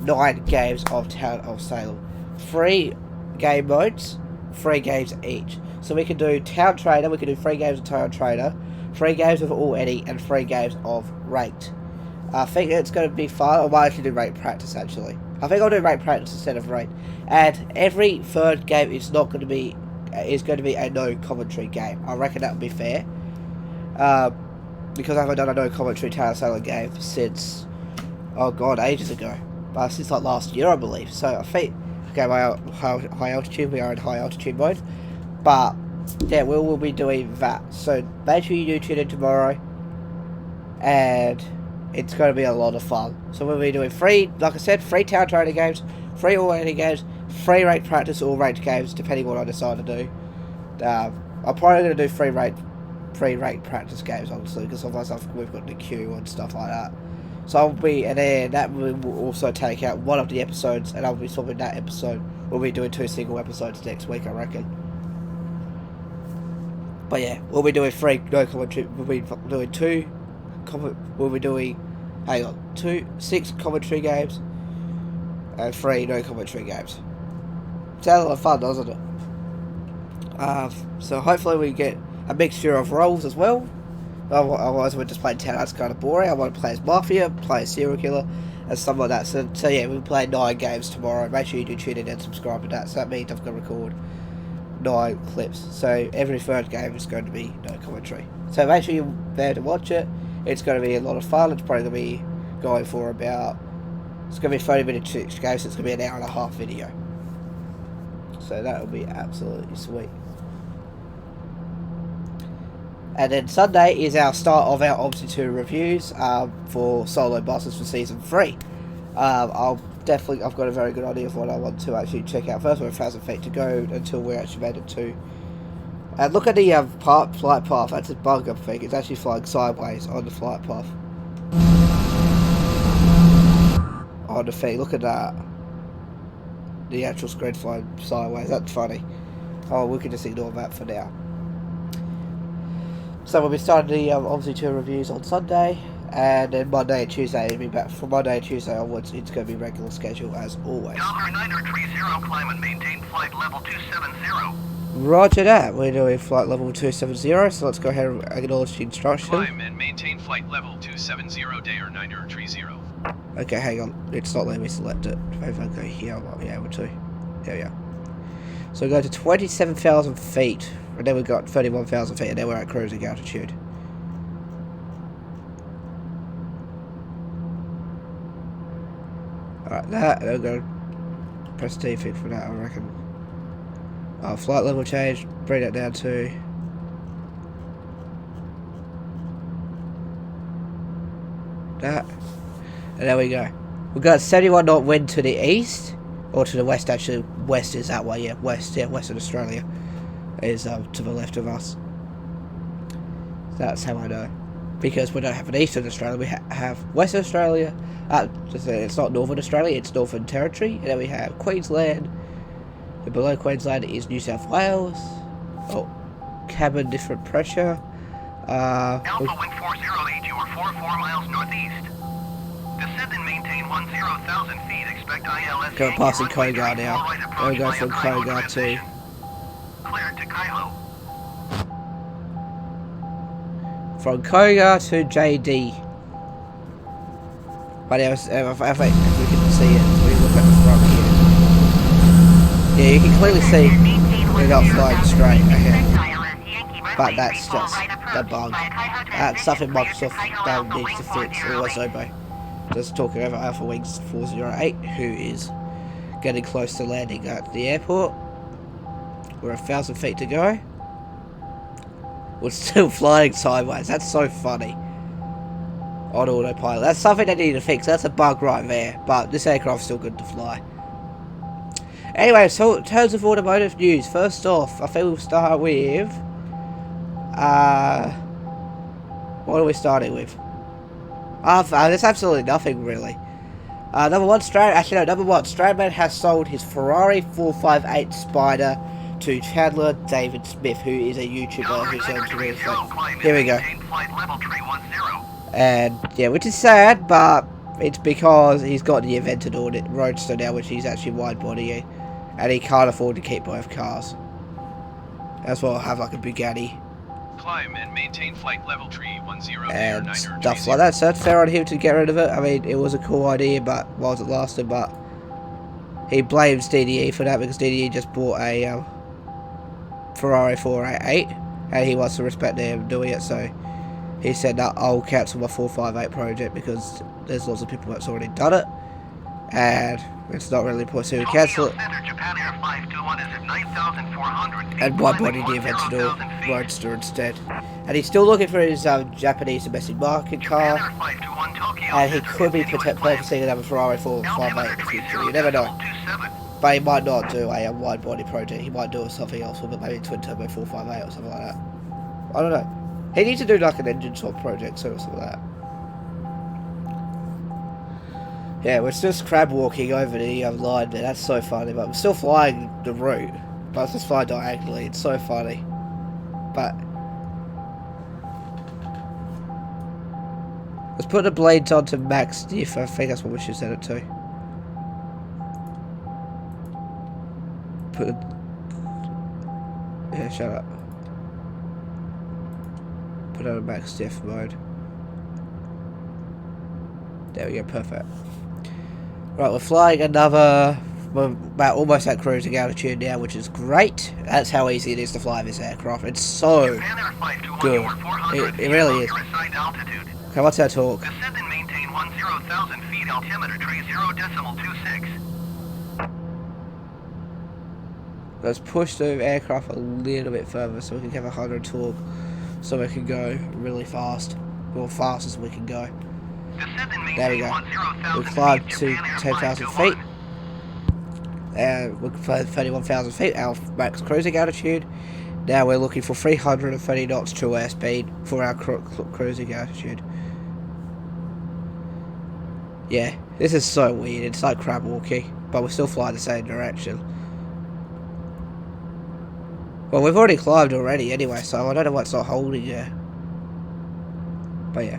9 games of Town of Salem. 3 game modes. 3 games each. So we can do Town Trader. We can do 3 games of Town Trader. 3 games of All Eddie. And 3 games of Ranked. I think it's going to be fun. I might actually do Ranked Practice actually. I think I'll do Ranked Practice instead of Ranked. And every 3rd game is going to be a no commentary game. I reckon that would be fair. Because I haven't done a no commentary Town of Salem game since, oh god, ages ago. But since like last year, I believe. So I think, okay, high altitude, we are in high altitude mode. But yeah, we will be doing that. So make sure you do tune in tomorrow. And it's going to be a lot of fun. So we'll be doing 3, like I said, 3 Town Trader games, 3 all-rated games, 3 ranked practice or ranked games, depending what I decide to do. I'm probably going to do 3 ranked practice games, honestly, because otherwise we've got the queue and stuff like that. So I'll be, and then that will also take out one of the episodes, and I'll be swapping that episode. We'll be doing 2 single episodes next week, I reckon. But yeah, we'll be doing 3 no commentary. We'll be doing 2. We'll be doing, hang on, 6 commentary games and 3 no commentary games. Sounds a lot of fun, doesn't it? So hopefully we get a mixture of roles as well. Otherwise we're just playing Town. That's kind of boring. I want to play as Mafia, play as Serial Killer, and stuff like that. So yeah, we'll play 9 games tomorrow. Make sure you do tune in and subscribe to that. So that means I've got to record 9 clips. So every 3rd game is going to be no commentary. So make sure you're there to watch it. It's going to be a lot of fun. It's probably going to be going for about... It's going to be 30 minutes each game, so it's going to be an hour and a half video. So that will be absolutely sweet. And then Sunday is our start of our Obsi 2 reviews for solo bosses for Season 3. I've got a very good idea of what I want to actually check out. First, we're 1,000 feet to go until we're actually made it to... And look at the flight path. That's a bug, I think. It's actually flying sideways on the flight path. On the thing. Look at that. the actual screen flying sideways. That's funny. Oh, we can just ignore that for now. So we'll be starting the obviously 2 reviews on Sunday, and then Monday and Tuesday it'll be back. From Monday and Tuesday onwards, it's going to be regular schedule as always. Delta 930, climb and maintain flight level 270. Roger that. We're doing flight level 270, so let's go ahead and acknowledge the instruction. Climb and maintain flight level 270, Dair 930. Okay, hang on. It's not letting me select it. If I go here, I might be able to. There we go. So we go to 27,000 feet, and then we've got 31,000 feet, and then we're at cruising altitude. Alright, that, and I'm going to press T for that, I reckon. Flight level change, bring that down to... that. And there we go. We've got 71 knot wind to the east, or to the west actually. West is that way, yeah. Western Australia is to the left of us. That's how I know. Because we don't have an Eastern Australia, we have Western Australia. It's not Northern Australia, it's Northern Territory. And then we have Queensland. And below Queensland is New South Wales. Oh, cabin different pressure. Alpha wind 40, you are 44 miles northeast. Descend and maintain 10,000 feet. Expect ILS. Go passing Kogar now. We'll go from Kogar to... Cleared to Kylo. From Kogar to JD. But yeah, if we can see it, we look at the front here. Yeah, you can clearly see we're not flying straight ahead. But that's just a bug. That's something Microsoft needs to fix, or Oboe. Just talking over Alpha Wings 408, who is getting close to landing at the airport. We're 1,000 feet to go. We're still flying sideways. That's so funny. On autopilot. That's something they need to fix. That's a bug right there. But this aircraft's still good to fly. Anyway, so in terms of automotive news, first off, I think we'll start with... what are we starting with? There's absolutely nothing really. Number one, Stradman has sold his Ferrari 458 Spider to Chandler David Smith, who is a YouTuber who's on to real estate. Here we go. And yeah, which is sad, but it's because he's got the invented Roadster now, which he's actually wide bodying, and he can't afford to keep both cars. That's why I'll have like a Bugatti. Climb and maintain flight level 310 And stuff like that, so that's fair on him to get rid of it. I mean, it was a cool idea, but whilst it lasted, but he blames DDE for that because DDE just bought a Ferrari 488, and he wants to respect them doing it, so he said that I'll cancel my 458 project because there's lots of people that's already done it, and it's not really important, so we cancel it. And wide body the invented Roadster instead. And he's still looking for his Japanese domestic market car, and he could be purchasing another Ferrari 458 in the future, you never know. But he might not do a wide body project, he might do something else with it, maybe twin turbo 458 or something like that. I don't know. He needs to do like an engine swap project or something like that. Yeah, we're just crab walking over the line there, that's so funny, but we're still flying the route, but it's just flying diagonally, it's so funny. But let's put the blades onto max diff, I think that's what we should set it to. Put it... yeah, shut up. Put it on max diff mode. There we go, perfect. Right, we're flying another... we're about almost at cruising altitude now, which is great. That's how easy it is to fly this aircraft. It's so good. It really is. Okay, what's our talk? Descend and maintain 10,000 feet, altimeter 30.26. Let's push the aircraft a little bit further so we can have 100 torque, so we can go really fast, or fast as we can go. There we go. We've climbed to 10,000 feet. And we're 31,000 feet, our max cruising altitude. Now we're looking for 330 knots true airspeed for our cruising altitude. Yeah, this is so weird. It's like crab walking. but we're still flying the same direction. Well, we've already climbed already anyway, so I don't know what's not holding you. But yeah.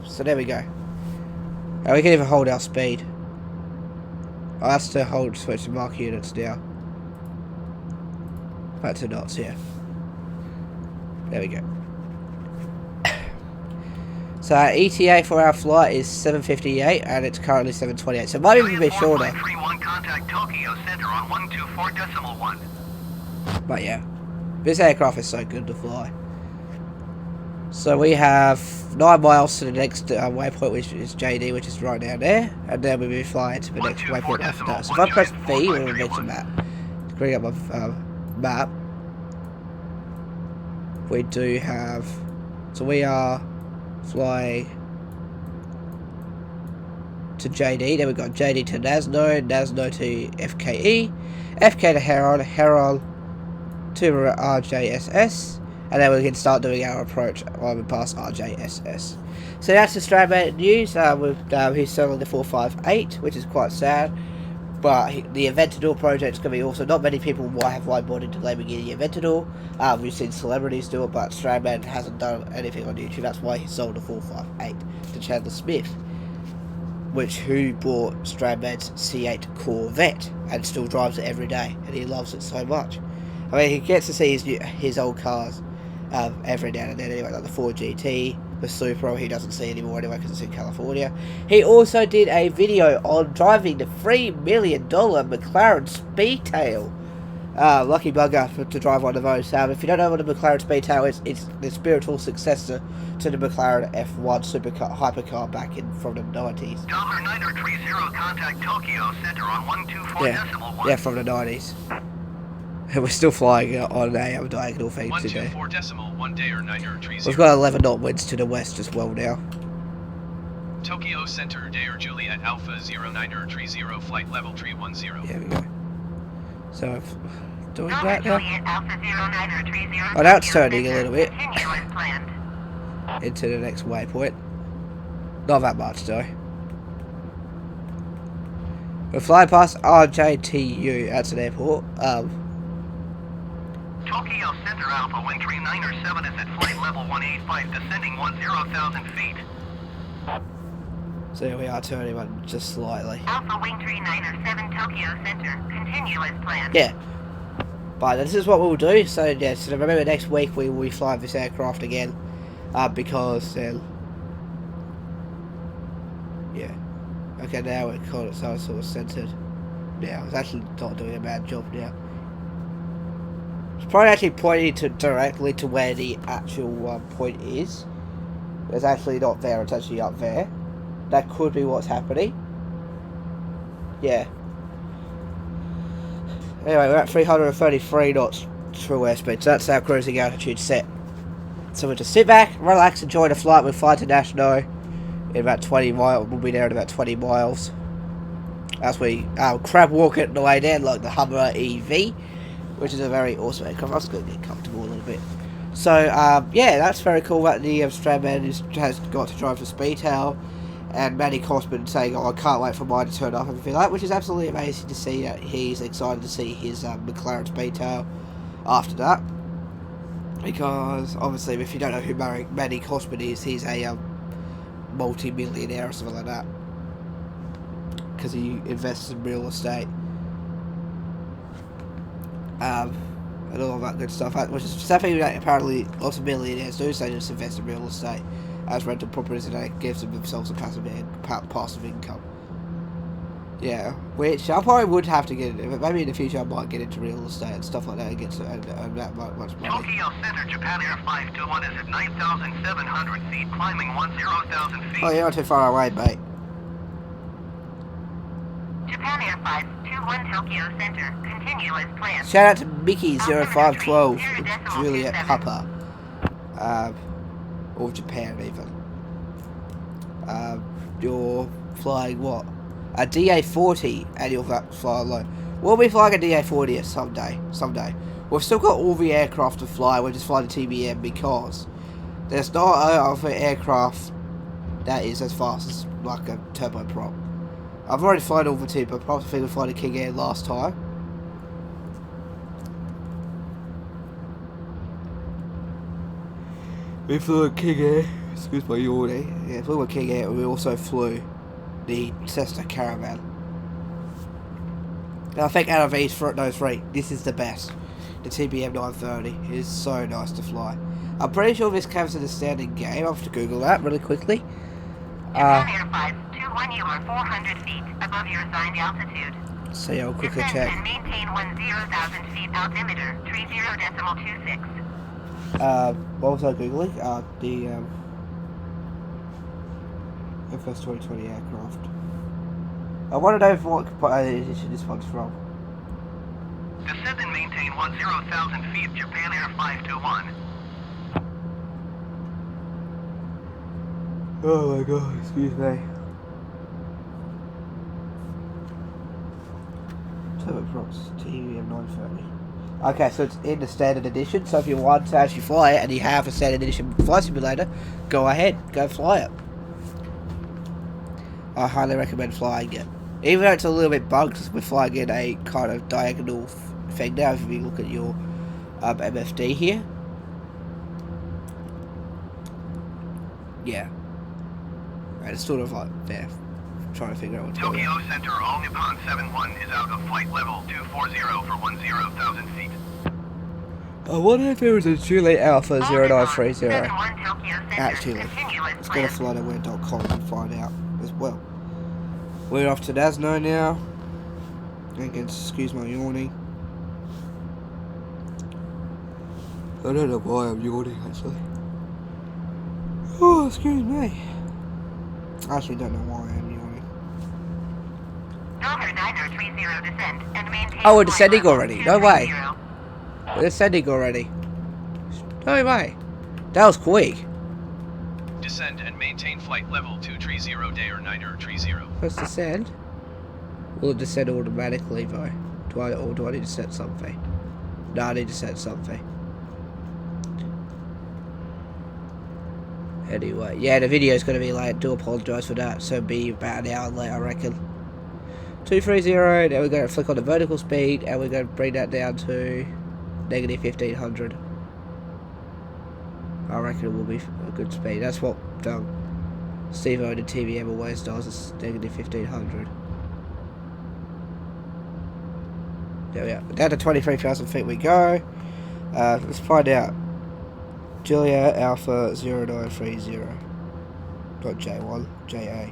So there we go. And we can even hold our speed. I'll have to switch to mark units now. Back to knots, yeah. There we go. So our ETA for our flight is 7:58 and it's currently 7:28. So it might even be shorter. 31 contact Tokyo Center on 124.1. But yeah. This aircraft is so good to fly. So we have 9 miles to the next waypoint, which is JD, which is right down there. And then we'll be flying to the next waypoint after that. So if I press V, we'll make a map. To bring up my map. We do have... So we are flying to JD. Then we've got JD to Nasno, Nasno to FKE, FK to Heron, Heron to RJST. And then we can start doing our approach when we pass RJST. So that's the Strandman news. He's selling the 458, which is quite sad. But the Aventador project is going to be also... Not many people have bought into Lamborghini Aventador. We've seen celebrities do it, but Strandman hasn't done anything on YouTube. That's why he sold the 458 to Chandler Smith, who bought Strandman's C8 Corvette and still drives it every day, and he loves it so much. I mean, he gets to see his old cars every now and then anyway, like the Ford GT, the Supra, he doesn't see anymore anyway because it's in California. He also did a video on driving the $3 million McLaren Speedtail. Lucky bugger to drive one of those. If you don't know what a McLaren Speedtail is, it's the spiritual successor to the McLaren F1 supercar hypercar back from the 90s. $930 contact Tokyo Center on 124.1. Yeah, from the 90s. And we're still flying on a diagonal thing today. 124.1 We've got 11 knot winds to the west as well now. Tokyo Center, Dair Juliet Alpha 0930, flight level 310. There we go. So I'm doing Alpha that now. Juliet Alpha 0930. Oh, now it's turning a little bit Continue as planned. into the next waypoint. Not that much though. We're flying past RJTT. That's an airport. Tokyo Center Alpha, wind 3907 is at flight level 185, descending 10,000 feet. So here we are turning on just slightly. Alpha Wing 3907 Tokyo Center. Continue as planned. Yeah. But this is what we'll do. So yeah, so remember next week we will be flying this aircraft again. Because yeah. Okay, now we're called it so sort of centered. Now it's actually not doing a bad job now. It's probably actually pointing directly to where the actual point is. It's actually not there, it's actually up there. That could be what's happening. Yeah. Anyway, we're at 333 knots true airspeed, so that's our cruising altitude set. So we'll just sit back, relax, enjoy the flight. We'll fly to National in about 20 miles. We'll be there in about 20 miles. As we crab walk it on the way there, like the Hummer EV, which is a very awesome aircraft. I was going to get comfortable a little bit. So, yeah, that's very cool that the Strandman has got to drive the Speedtail. And Manny Cosman saying, oh, I can't wait for mine to turn off and everything like that, which is absolutely amazing to see that he's excited to see his McLaren Speedtail after that. Because, obviously, if you don't know who Manny Cosman is, he's a multi-millionaire or something like that. Because he invests in real estate. And all of that good stuff, which is something that apparently lots of millionaires do, so just invest in real estate as rental properties, and it gives themselves a passive income. Yeah, which I probably would have to get into, but maybe in the future I might get into real estate and stuff like that and get to earn that much money. Tokyo Center, Japan Air 521 is at 9,700 feet, climbing 10,000 feet. Oh, you're not too far away, mate. Japan Air 521 Tokyo Center. Continue as planned. Shout out to Mickey0512, Juliet Papa, or Japan even. You're flying what? A DA40 and you'll fly alone. We'll be flying a DA40 someday. We've still got all the aircraft to fly, we're just flying the TBM because there's not other aircraft that is as fast as like a turboprop. I've already flown over two, but probably figured flying a King Air last time. We flew a King Air. Excuse my yawning. Yeah, flew a King Air, and we also flew the Cessna Caravan. And I think out of those three, this is the best. The TBM930 is so nice to fly. I'm pretty sure this comes in a standard game. I'll have to Google that really quickly. Japan Air 521, you are 400 feet above your assigned altitude. So yeah, I'll quickly Descend check. and maintain 10,000 feet altimeter, 30.26. What was I Googling? The FS 2020 aircraft. I want to know what edition this one's from. Descend and maintain 10,000 feet, Japan Air 521. Oh my god, excuse me. Turboprops TBM930. Okay, so it's in the standard edition, so if you want to actually fly it and you have a standard edition flight simulator, go ahead, go fly it. I highly recommend flying it. Even though it's a little bit bugged, we're flying in a kind of diagonal thing now. If you look at your MFD here. Yeah. And it's sort of like there. Trying to figure out what's going on. Tokyo Center, all Nippon 71 is out of flight level 240 for 10,000 feet. I wonder if there was a Juliet Alpha 0930. 71 Tokyo Center, Actually, continue as let's go to planned. flightaware.com and find out as well. We're off to Nasno now. Again, excuse my yawning. I don't know why I'm yawning actually. Oh, excuse me. I actually don't know why I'm yawning. Dover 9030 descend and maintain. Oh, we're flight descending level already. No way. 230. We're descending already. No way. That was quick. Descend and maintain flight level 230 JA0930. Let's descend. Will it descend automatically though? Do I need to set something? No, I need to set something. Anyway, yeah, the video's going to be late. Do apologise for that. So be about an hour late, I reckon. 230. Now we're going to flick on the vertical speed, and we're going to bring that down to negative 1500. I reckon it will be a good speed. That's what Steve-O and TBM always does. It's negative 1500. There we are. Down to 23,000 feet we go. Let's find out. Julia Alpha 0930. Not J1, JA.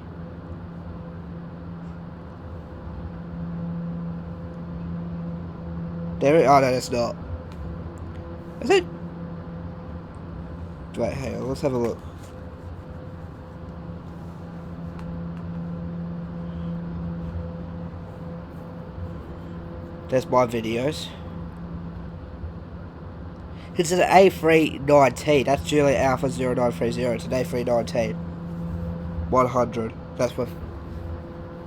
There it. Oh no, that's not. Is it? Wait, hang on. Let's have a look. There's my videos. It's an A319. That's Juliet Alpha 0930. It's an A319. 100. That's what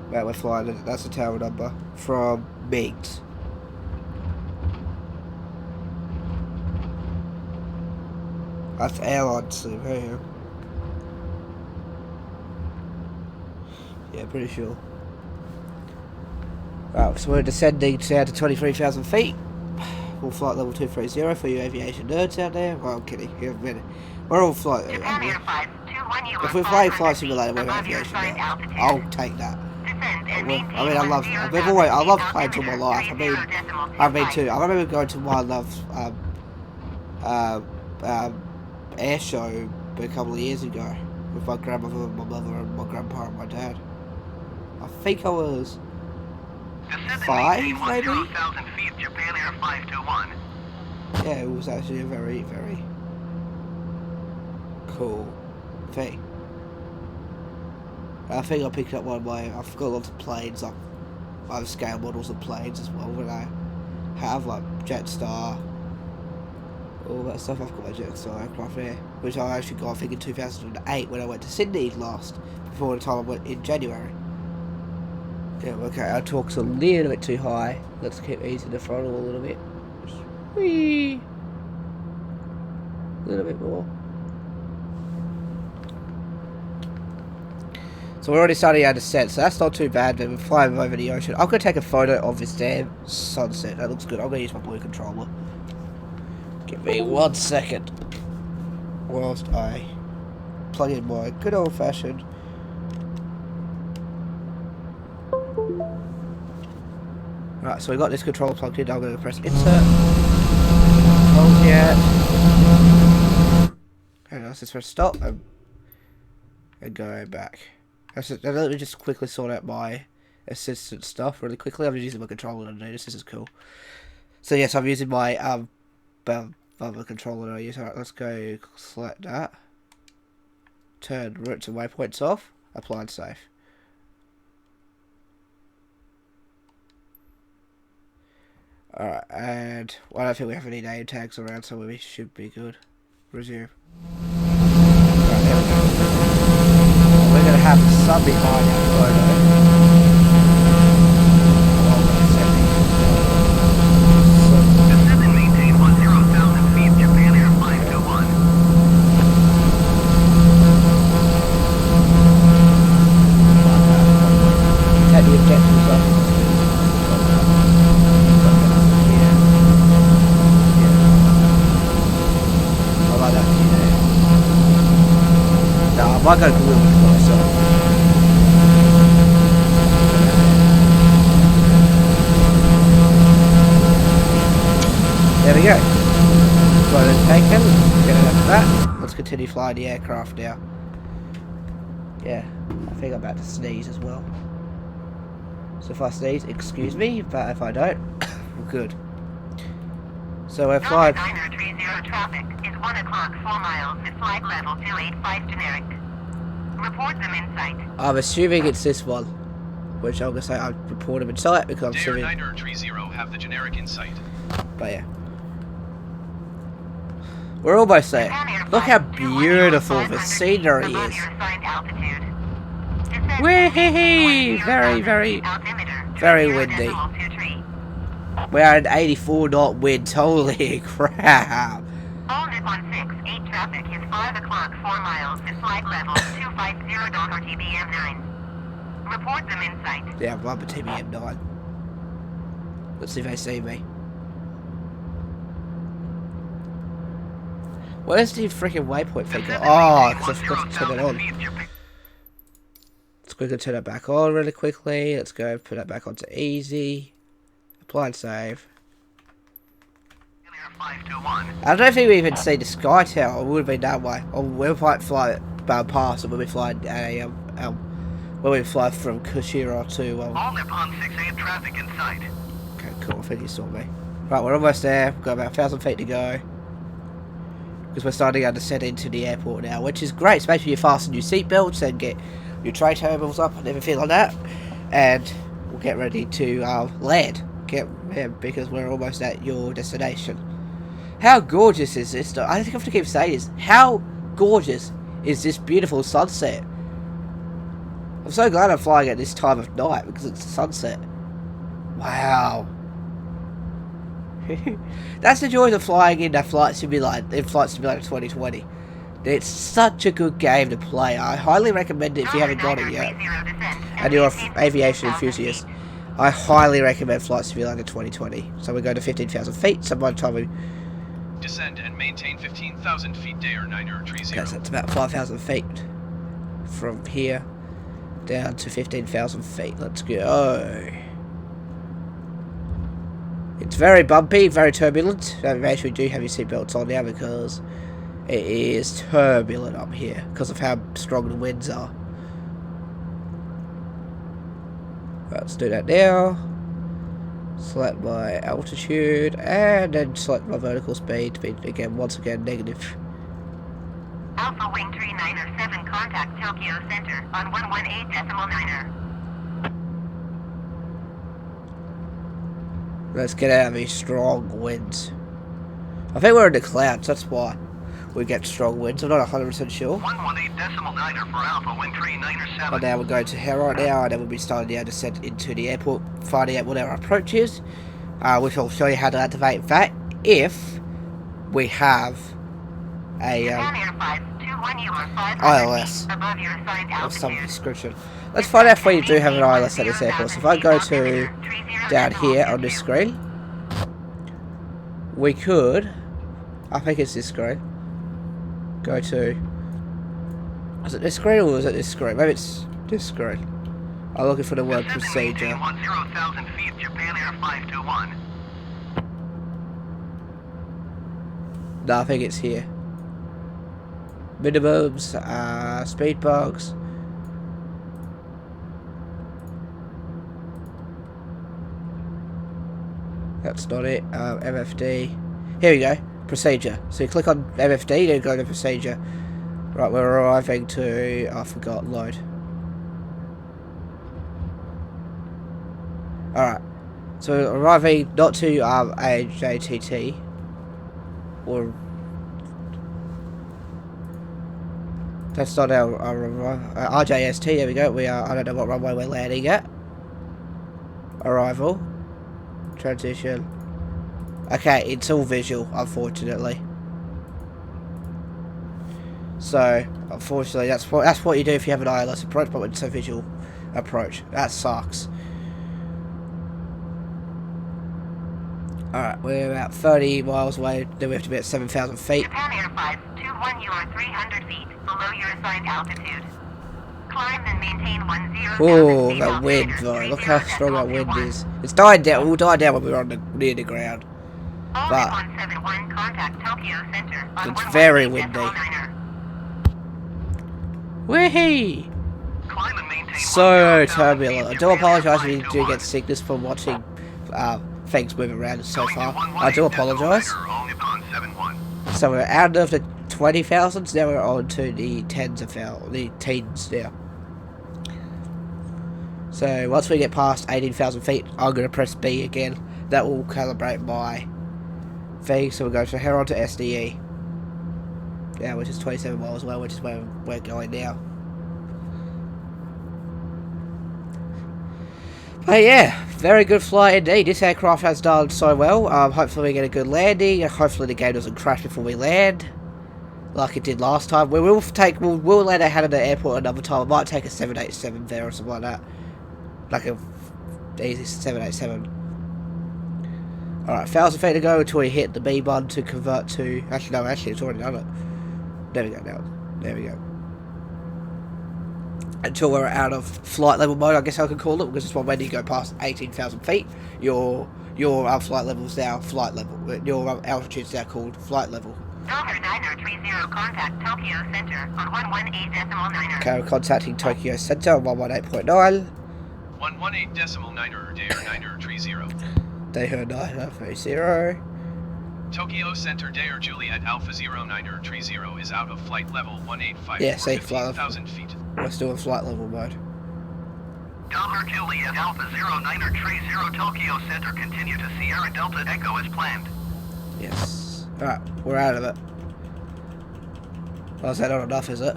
we're flying. That's the tower number from Miggs. That's airline sim. Hey, yeah, pretty sure. Right, so we're descending down to 23,000 feet. We'll flight level 230 for you aviation nerds out there. Well, I'm kidding. We're all flight. Japan Air 521, you If are we're playing 400 Flight Simulator, we're above your aviation assigned nerd. altitude. I'll take that. Descend and Well, maintain I mean, I love 10,000 planes all my feet life. altimeter, I've been 30.25. to. I remember going to One Love air show a couple of years ago with my grandmother, my mother, and my grandpa and my dad. I think I was Descend and 5, maintain maybe. 10,000 feet, Japan Air 521. Yeah, it was actually a very, very cool thing. I think I picked up one of my. I've got lots of planes. I have scale models of planes as well. When I have like Jetstar, all that stuff. I've got my Jetstar aircraft here, which I actually got I think in 2008 when I went to Sydney last. Before the time I went in January. Yeah, okay. Our talk's a little bit too high. Let's keep easing the throttle a little bit. Just whee. A little bit more. So we're already starting our descent, so that's not too bad, but we're flying over the ocean. I'm going to take a photo of this damn sunset. That looks good. I'm going to use my blue controller. Give me 1 second. Whilst I plug in my good old fashioned. Right, so we got this controller plugged in. I'm going to press insert. Controls yet. And let's just press stop and go back. Let me just quickly sort out my assistant stuff really quickly. I'm just using my controller to do this. This is cool. So yes, I'm using my other controller I use. Alright, let's go select that. Turn routes and waypoints off. Apply and save. Alright, and I don't think we have any name tags around, so we should be good. Resume. Right, there we go. We're going to have the sun behind our photo. Descend and maintain 10,000 feet, Japan Air 521. Take the objectives off. I like that. No, I might go a little bit closer. There we go. Photo taken. Get it after that. Let's continue flying the aircraft now. Yeah, I think I'm about to sneeze as well. So if I sneeze, excuse me, but if I don't, we're good. So we're flying. 930 traffic is 1 o'clock 4 miles at flight level 285 generic. Report them in sight. I'm assuming it's this one, which I'm gonna say I report them in sight because I'm assuming. JA0930 have the generic in sight. But yeah, we're almost there. Look how beautiful the scenery is. Wee-hee-hee! Very, very, very windy. We are an 84 knot wind. Holy crap! All Nippon 6-8 traffic is 5 o'clock 4 miles at flight level 250 or TBM9. Report them in sight. Yeah, I'm at TBM9. Let's see if they see me. Where's the freaking waypoint thing? Oh, because I forgot to turn it on. Let's quickly turn it back on really quickly. Let's go put that back onto easy. Apply and save. I don't think we even see the sky tower. It would have been that way. Or we might fly past it when we fly when we fly from Kushiro to All Nippon 6-8 traffic in sight. Okay, cool. I think you saw me. Right, we're almost there. We've got about 1,000 feet to go. Because we're starting our descent into the airport now, which is great. So make sure you fasten your seatbelts and get your tray tables up and everything like that. And we'll get ready to land. Because we're almost at your destination. How gorgeous is this? I think I have to keep saying this. How gorgeous is this beautiful sunset? I'm so glad I'm flying at this time of night because it's sunset. Wow. That's the joys of flying in Flight Simulator 2020. It's such a good game to play. I highly recommend it if you haven't got it yet. And you're an aviation enthusiast. I highly recommend Flight Simulator 2020. So we go to 15,000 feet. So by the time we Descend and maintain 15,000 feet JA0930. okay, so it's about 5,000 feet from here down to 15,000 feet. Let's go. It's very bumpy, very turbulent. So make sure you do have your seatbelts on now because it is turbulent up here because of how strong the winds are. Right, let's do that now. Select my altitude and then select my vertical speed to be again once again negative. Alpha Wing 3907 contact Tokyo Center on 118.9er. Let's get out of these strong winds. I think we're in the clouds, that's why we get strong winds. I'm not 100% sure. 118.9er for Alpha Wing 3907. But now we're going to here right now, and then we'll be starting our descent into the airport, finding out what our approach is, which will show you how to activate that if we have a Japan Air 5 21, you are 500 ILS. feet above your assigned Or some altitude. description. Let's find out if we do have an ILS at this airport. So if I go to down here on this screen, we could, I think it's this screen, go to, is it this screen or is it this screen? Maybe it's this screen. I'm looking for the word procedure. 10,000 feet, Japan Air 521. No, I think it's here. Minimums, speed bugs. That's not it. MFD. Here we go. Procedure. So you click on MFD, then go to procedure. Right, we're arriving to. Oh, I forgot. Load. Alright. So we're arriving not to RJTT. Or. That's not our RJST. There we go. We are. I don't know what runway we're landing at. Arrival. Transition. Okay, it's all visual, unfortunately. So, unfortunately, that's what you do if you have an ILS approach, but it's a visual approach. That sucks. Alright, we're about 30 miles away. Then we have to be at 7,000 feet. Japan Air 521, you are 300 feet below your assigned altitude. Climb and maintain 10,000 Oh, feet that wind, altimeter, though. Look how 30 strong that wind 21. is. It's died down. We'll die down when we're on near the ground. All But 171, contact Tokyo Center on it's very 118.9er. windy. Whee! Climb and maintain So 10,000 turbulent. I feet, do Japan Air apologise if you do 521. get sickness from watching things move around so Going to far. 118 I do apologise. decimal all Nippon 71. So we're out of the 20,000s, now we're on to the tens of the teens now. So once we get past 18,000 feet, I'm going to press B again. That will calibrate my thing. So we'll go to head on to SDE. Yeah, which is 27 miles away, which is where we're going now. But yeah, very good flight indeed. This aircraft has done so well. Hopefully we get a good landing. Hopefully the game doesn't crash before we land, like it did last time. We'll land at Haneda Airport another time. I might take a 787 there or something like that, like a easy 787. Alright, 1,000 feet to go until we hit the B button to convert to. Actually, no, it's already done it. There we go now. There we go. Until we're out of flight level mode, I guess I could call it, because it's when you go past 18,000 feet, your flight level's now flight level. Your altitude's now called flight level. Delta 930, contact Tokyo Center on 118.9er. Okay, we're contacting Tokyo Center on 118.9. 118.9er, JA0930. Daher 930. Tokyo Center Dair Juliet Alpha 0930 is out of flight level 185 Yeah, for safe flight level. 15,000 feet. We're still in flight level mode. Delta Juliet Alpha 0930 Tokyo Center, continue to Sierra Delta Echo as planned. Yes. Alright, we're out of it. Well, is that not enough, is it?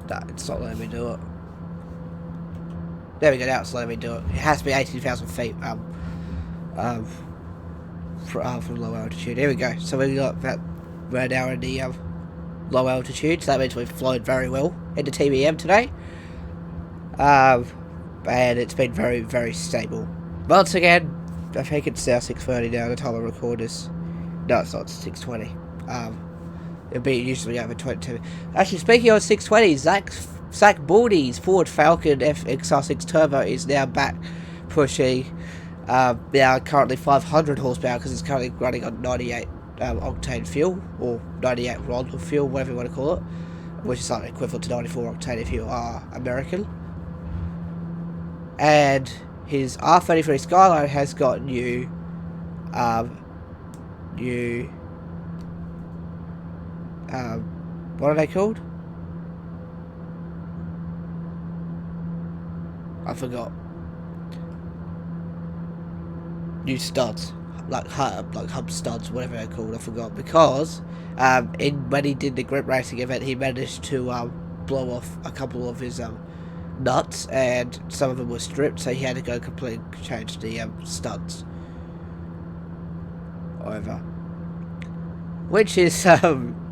No, it's not letting me do it. There we go, now it's letting me do it. It has to be 18,000 feet from low altitude. Here we go. So we got that. We're now in the low altitude, so that means we've flown very well into TBM today. And it's been very, very stable. Once again, I think it's now 6:30 now, the time I record this. No, it's not, 6:20. It'll be usually over 22. Actually, speaking of 6:20, Zach Baldy's Ford Falcon XR6 Turbo is now back pushing. Now currently 500 horsepower because it's currently running on 98 octane fuel, or 98 RON of fuel, whatever you want to call it, which is like equivalent to 94 octane if you are American. And his R33 Skyline has got new what are they called? I forgot. New studs, like hub studs, whatever they're called. I forgot, because when he did the grip racing event, he managed to blow off a couple of his nuts, and some of them were stripped, so he had to go completely change the studs over. which is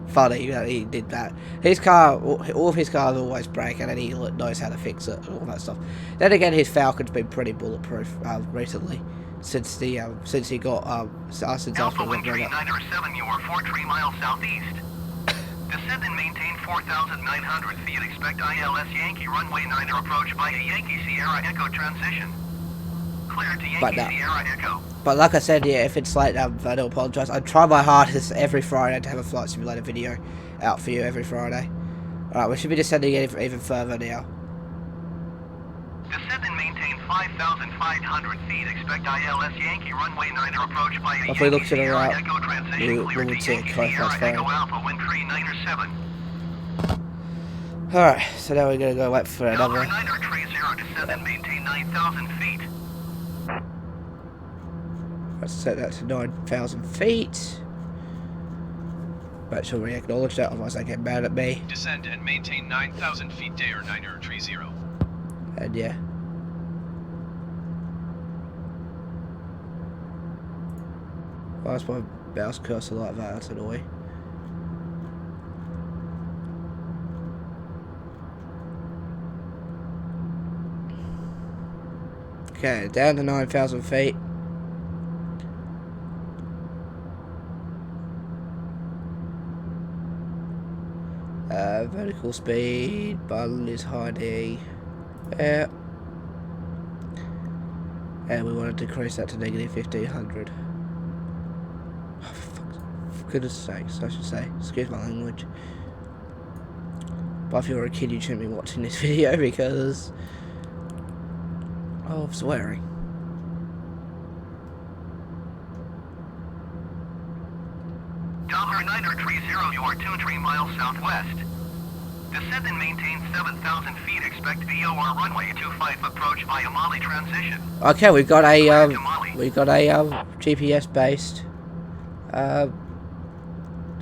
funny that he did that. His car, all of his cars always break, and then he knows how to fix it and all that stuff. Then again, his Falcon's been pretty bulletproof recently, since he got since Alpha Wind Tree 907, you are 43 miles southeast. Descend and maintain 4,900 feet. Expect ILS Yankee runway 9 to approach by a Yankee Sierra Echo transition. Clear to Yankee Sierra Echo. But like I said, yeah, if it's late, I do apologise. I try my hardest every Friday to have a flight simulator video out for you every Friday. Alright, we should be descending even further now. Descend and maintain 5,500 feet. Expect ILS Yankee runway 9 to approach by a If we look Yankee to the Sierra right, Echo transition. we Clear would to see a Yankee coast Sierra that's Echo fine. Alpha Wind Tree 907. Alright, so now we're going to go wait for another. Alpha 930, descend and maintain 9,000 feet. Let's set that to 9,000 feet. Make sure we acknowledge that, otherwise they get mad at me. Descend and maintain 9,000 feet, Dair 930. And yeah. Why is my mouse cursor like that? That's annoying. Okay, down to 9,000 feet. Vertical speed, button is hiding. Yeah. And we want to decrease that to negative 1,500. Oh, for goodness sakes, I should say. Excuse my language. But if you're a kid, you shouldn't be watching this video because of swearing. Dollar 930, you are 23 miles southwest. Descend and maintain 7,000 feet. Expect VOR runway 25 approach via Mali transition. Okay, we've got a GPS based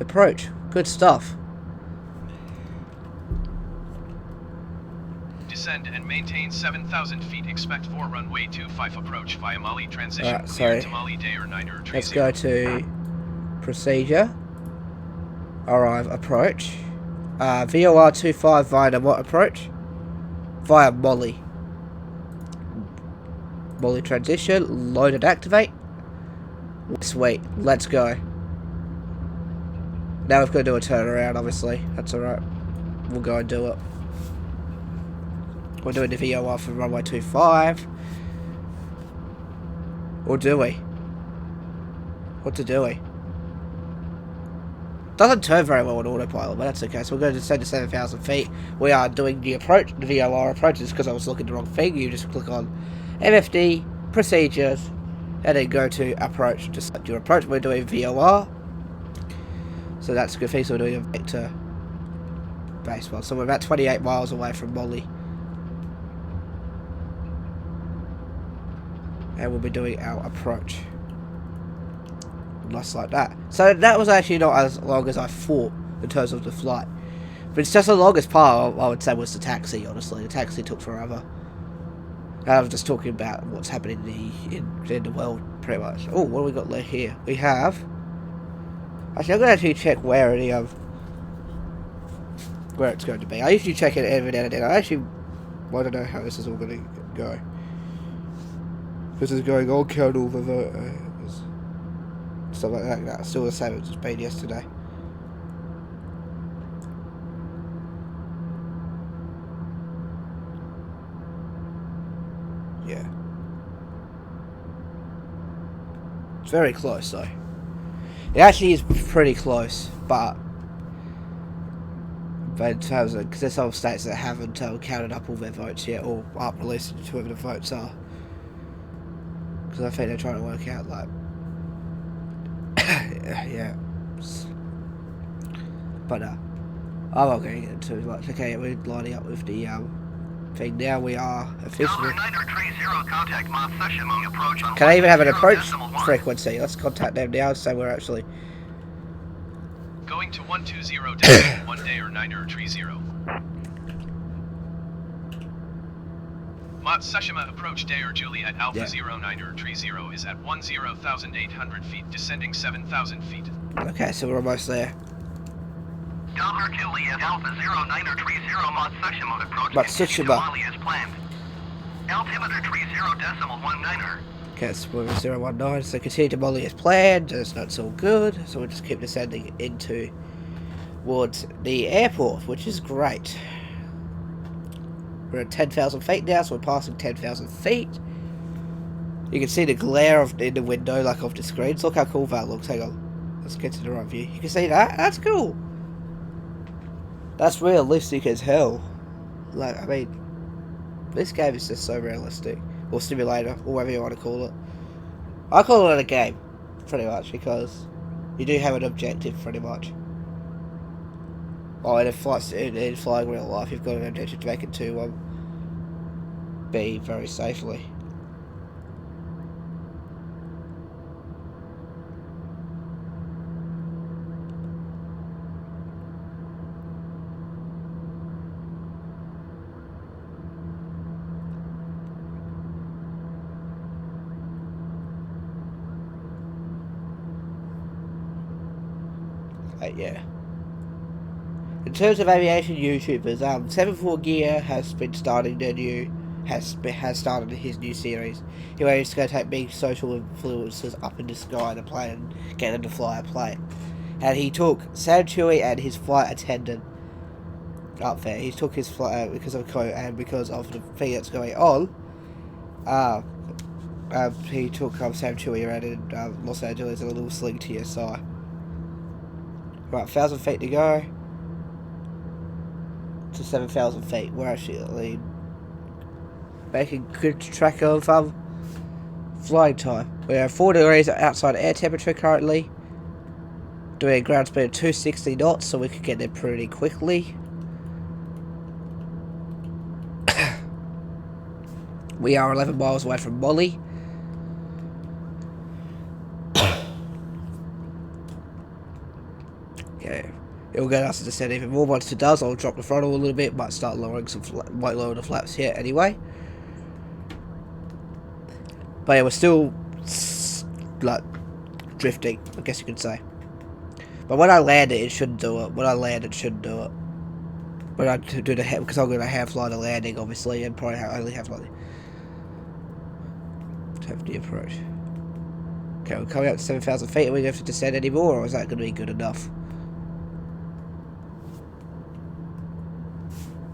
approach. Good stuff. Descend and maintain 7,000 feet. Expect 4 runway 25 approach via Mali transition. Alright, Clear sorry. to Mali Dair 930. Let's go to procedure. Arrive approach. VOR 25 via what approach? Via Molly. Molly transition. Load and activate. Sweet. Let's go. Now we've got to do a turnaround, obviously. That's alright. We'll go and do it. We're doing the VOR for runway 25. Or do we? What to do we? Doesn't turn very well on autopilot, but that's okay. So we're going to descend to 7,000 feet. We are doing the approach, the VOR approach. It's because I was looking at the wrong thing. You just click on MFD, procedures, and then go to approach. Just select your approach. We're doing VOR. So that's a good thing. So we're doing a vector based one. So we're about 28 miles away from Molly. And we'll be doing our approach. Just like that. So that was actually not as long as I thought in terms of the flight. But it's just the longest part, I would say, was the taxi, honestly. The taxi took forever. And I was just talking about what's happening in the world, pretty much. Oh, what do we got left here? We have... Actually, I'm going to actually check where it's going to be. I usually check it every now and then. I actually want to know how this is all going to go. This is going on Colonel stuff like that. That's still the same as it's been yesterday. Yeah. It's very close though. It actually is pretty close, but in terms of, because there's some states that haven't counted up all their votes yet, or aren't releasing whoever the votes are. Because I think they're trying to work out, like, yeah. But I'm not going to get into it much. Okay, we're lining up with the thing now. We are officially. Contact Matsushima approach on Can I even have an approach 1.0.1. frequency? Let's contact them now and say we're actually. Going to 120 1 Dair 930. Matsushima approach Dair Julie at Alpha 0930 is at 10,800 feet, descending 7,000 feet. Okay, so we're almost there. Delta Juliet Alpha 0930 Matsushima approach Matsushima. Mali as planned. Altimeter 30.19er. Okay, it's 019, so continue to Molly as planned, it's not so good, so we'll just keep descending into towards the airport, which is great. We're at 10,000 feet now, so we're passing 10,000 feet. You can see the glare in the window, like off the screen. So look how cool that looks. Hang on, let's get to the right view. You can see that? That's cool. That's realistic as hell. Like, I mean, this game is just so realistic. Or simulator, or whatever you want to call it. I call it a game, pretty much, because you do have an objective, pretty much. Oh, and in flying real life, you've got an objective to make it to be very safely. Yeah. In terms of aviation YouTubers, 74 Gear has been starting their has started his new series. He was going to take big social influencers up in the sky to play and get them to fly a plane. And he took Sam Chewy and his flight attendant up there. He took his flight because of COVID and because of the thing that's going on. He took Sam Chewy around in Los Angeles in a little sling TSI. Right, 1,000 feet to go to 7,000 feet. We're actually making good track of flying time. We are 4 degrees outside air temperature currently. Doing a ground speed of 260 knots, so we could get there pretty quickly. We are 11 miles away from Molly. Yeah, it'll get us to descend even more. Once it does, I'll drop the throttle a little bit. Might start lowering might lower the flaps here anyway. But yeah, we're still like drifting, I guess you could say. But when I land it shouldn't do it. When I land it shouldn't do it. When I do the because I'm gonna have like a landing, obviously, and probably only have like the approach. Okay, we're coming up to 7,000 feet. Are we going to have to descend any more, or is that going to be good enough?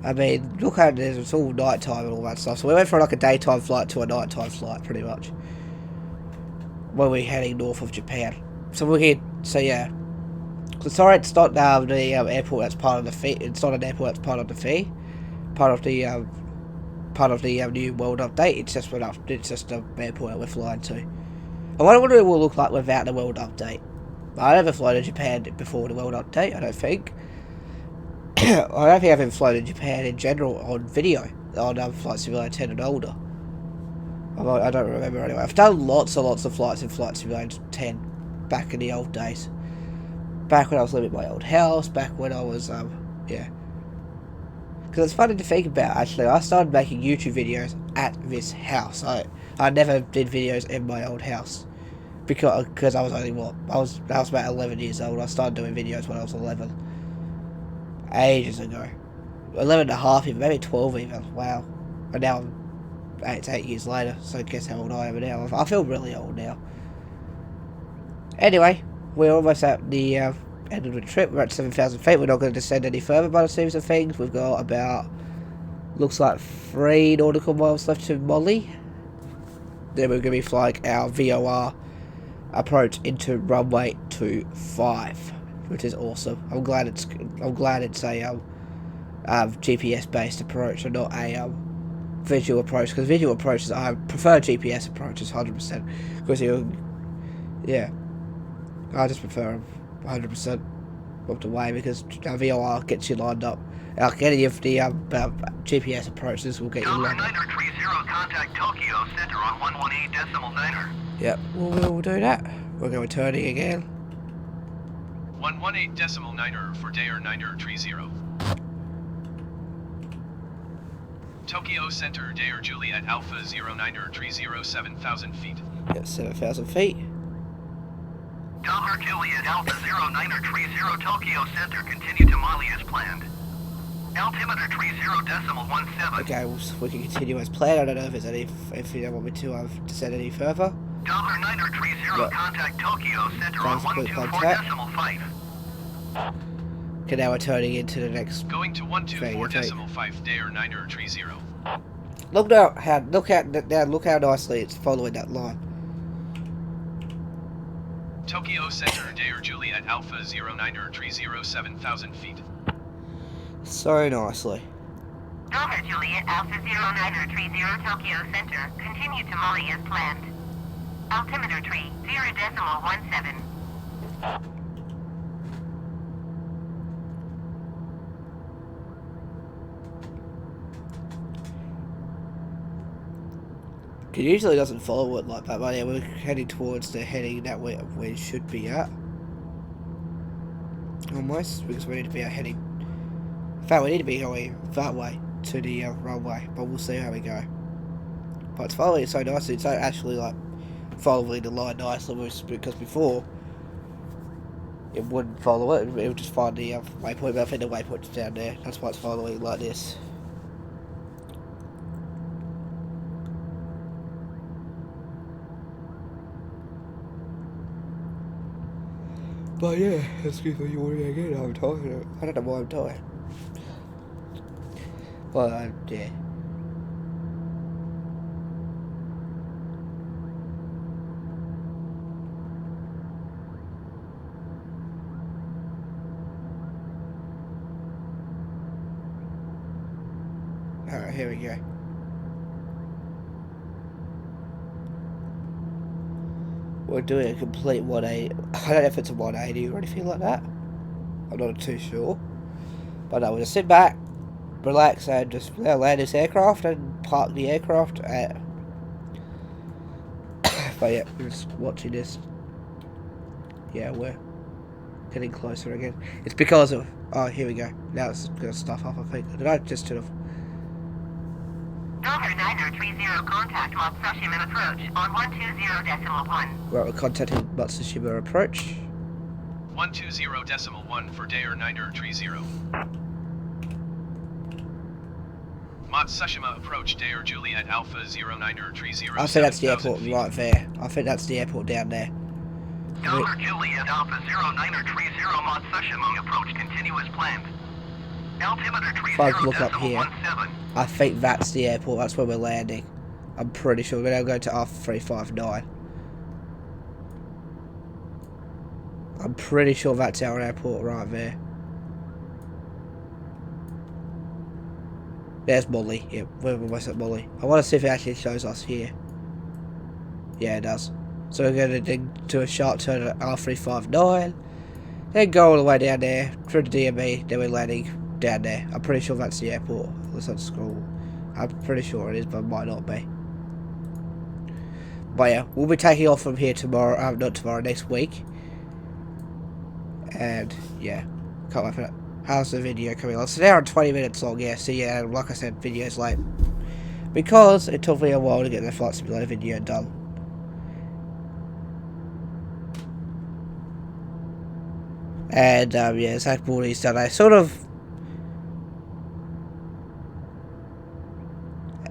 I mean, look at it, it's all nighttime and all that stuff. So we went from like a daytime flight to a nighttime flight, pretty much. When we're heading north of Japan. So we're here, so yeah. So sorry, it's not the airport that's part of the fee. It's not an airport that's part of the fee. Part of the new world update. It's just an airport that we're flying to. I wonder what it will look like without the world update. I never flown to Japan before the world update, I don't think. I don't think I've ever flown in Japan in general on video, on Flight Simulator 10 and older. I don't remember anyway. I've done lots and lots of flights in Flight Simulator 10 back in the old days. Back when I was living in my old house, back when I was, yeah. Because it's funny to think about, actually. I started making YouTube videos at this house. I never did videos in my old house. Because I was only, I was about 11 years old. I started doing videos when I was 11. Ages ago. 11 and a half even, maybe 12 even. Wow. And now it's 8 years later, so guess how old I am now. I feel really old now. Anyway, we're almost at the end of the trip. We're at 7,000 feet. We're not going to descend any further by the seams of things. We've got about, looks like 3 nautical miles left to Molly. Then we're going to be flying our VOR approach into runway 25. Which is awesome. I'm glad it's a GPS based approach and not a visual approach, because visual approaches, I prefer GPS approaches 100%, because yeah, I just prefer them 100% of the way, because VOR gets you lined up. Any of the GPS approaches will get you lined up. 930 contact Tokyo Center on 118.9er. Yep, we'll do that. We're going turning again. 118.9er for JA0930. Tokyo Center, Dair Juliet Alpha 0930, 7,000 feet. Yep, 7,000 feet. Delta Juliet Alpha 0930 Tokyo Center, continue to Mali as planned. Altimeter 30.17. Okay, we can continue as planned. I don't know if there's any, if you don't want me to descend any further. Delta 9030, Yep. contact Tokyo Center on Transfer contact. 124.5. Okay, now we're turning into the next. Going to 124.5 Dair 9030. Look how nicely it's following that line. Tokyo Center, Dair Juliet Alpha 0930, 7,000 feet. So nicely. Delta Juliet Alpha 0930 Tokyo Center, continue to Mali as planned. Altimeter 30.17. It usually doesn't follow it like that, but yeah, we're heading towards the heading that we should be at. Almost, because we need to be heading. In fact, we need to be going that way to the runway, but we'll see how we go. But it's following it so nicely. It's not actually like following the line nicely, because before it wouldn't follow it. It would just find the waypoint. But I think the waypoint's down there. That's why it's following like this. But yeah, excuse me, you want to again? I'm tired. I don't know why I'm tired. But yeah. Alright, here we go. We're doing a complete 180. I don't know if it's a 180 or anything like that. I'm not too sure. But I will just sit back, relax, and just land this aircraft and park the aircraft at. But yeah, we're just watching this. Yeah, we're getting closer again. It's because of. Oh, here we go. Now it's gonna stuff up, I think. Did I just turn off? Delta 9030 contact Matsushima approach on 120.1. Right, we're contacting Matsushima approach. 120.1 for Dair 9030. Matsushima approach Dair Juliet Alpha 0930. I think that's the 7,000 airport feet. right there. I think that's the airport down there. Delta Juliet Alpha 0930 Matsushima approach, continue as planned. Altimeter If I look up here, 30.17. I think that's the airport. That's where we're landing. I'm pretty sure. We're now going to R359. I'm pretty sure that's our airport right there. There's Molly. Yeah, we're almost at Molly. I want to see if it actually shows us here. Yeah, it does. So we're going to do a sharp turn at R359. Then go all the way down there through the DME. Then we're landing down there. I'm pretty sure that's the airport. Let's not scroll. I'm pretty sure it is, but it might not be. But yeah, we'll be taking off from here tomorrow. Not tomorrow, next week. And yeah, can't wait for that. How's the video coming along? It's an hour and 20 minutes long, yeah. So yeah, like I said, video's late because it took me a while to get the Flight Simulator video done. And yeah, Zach Morty's done a sort of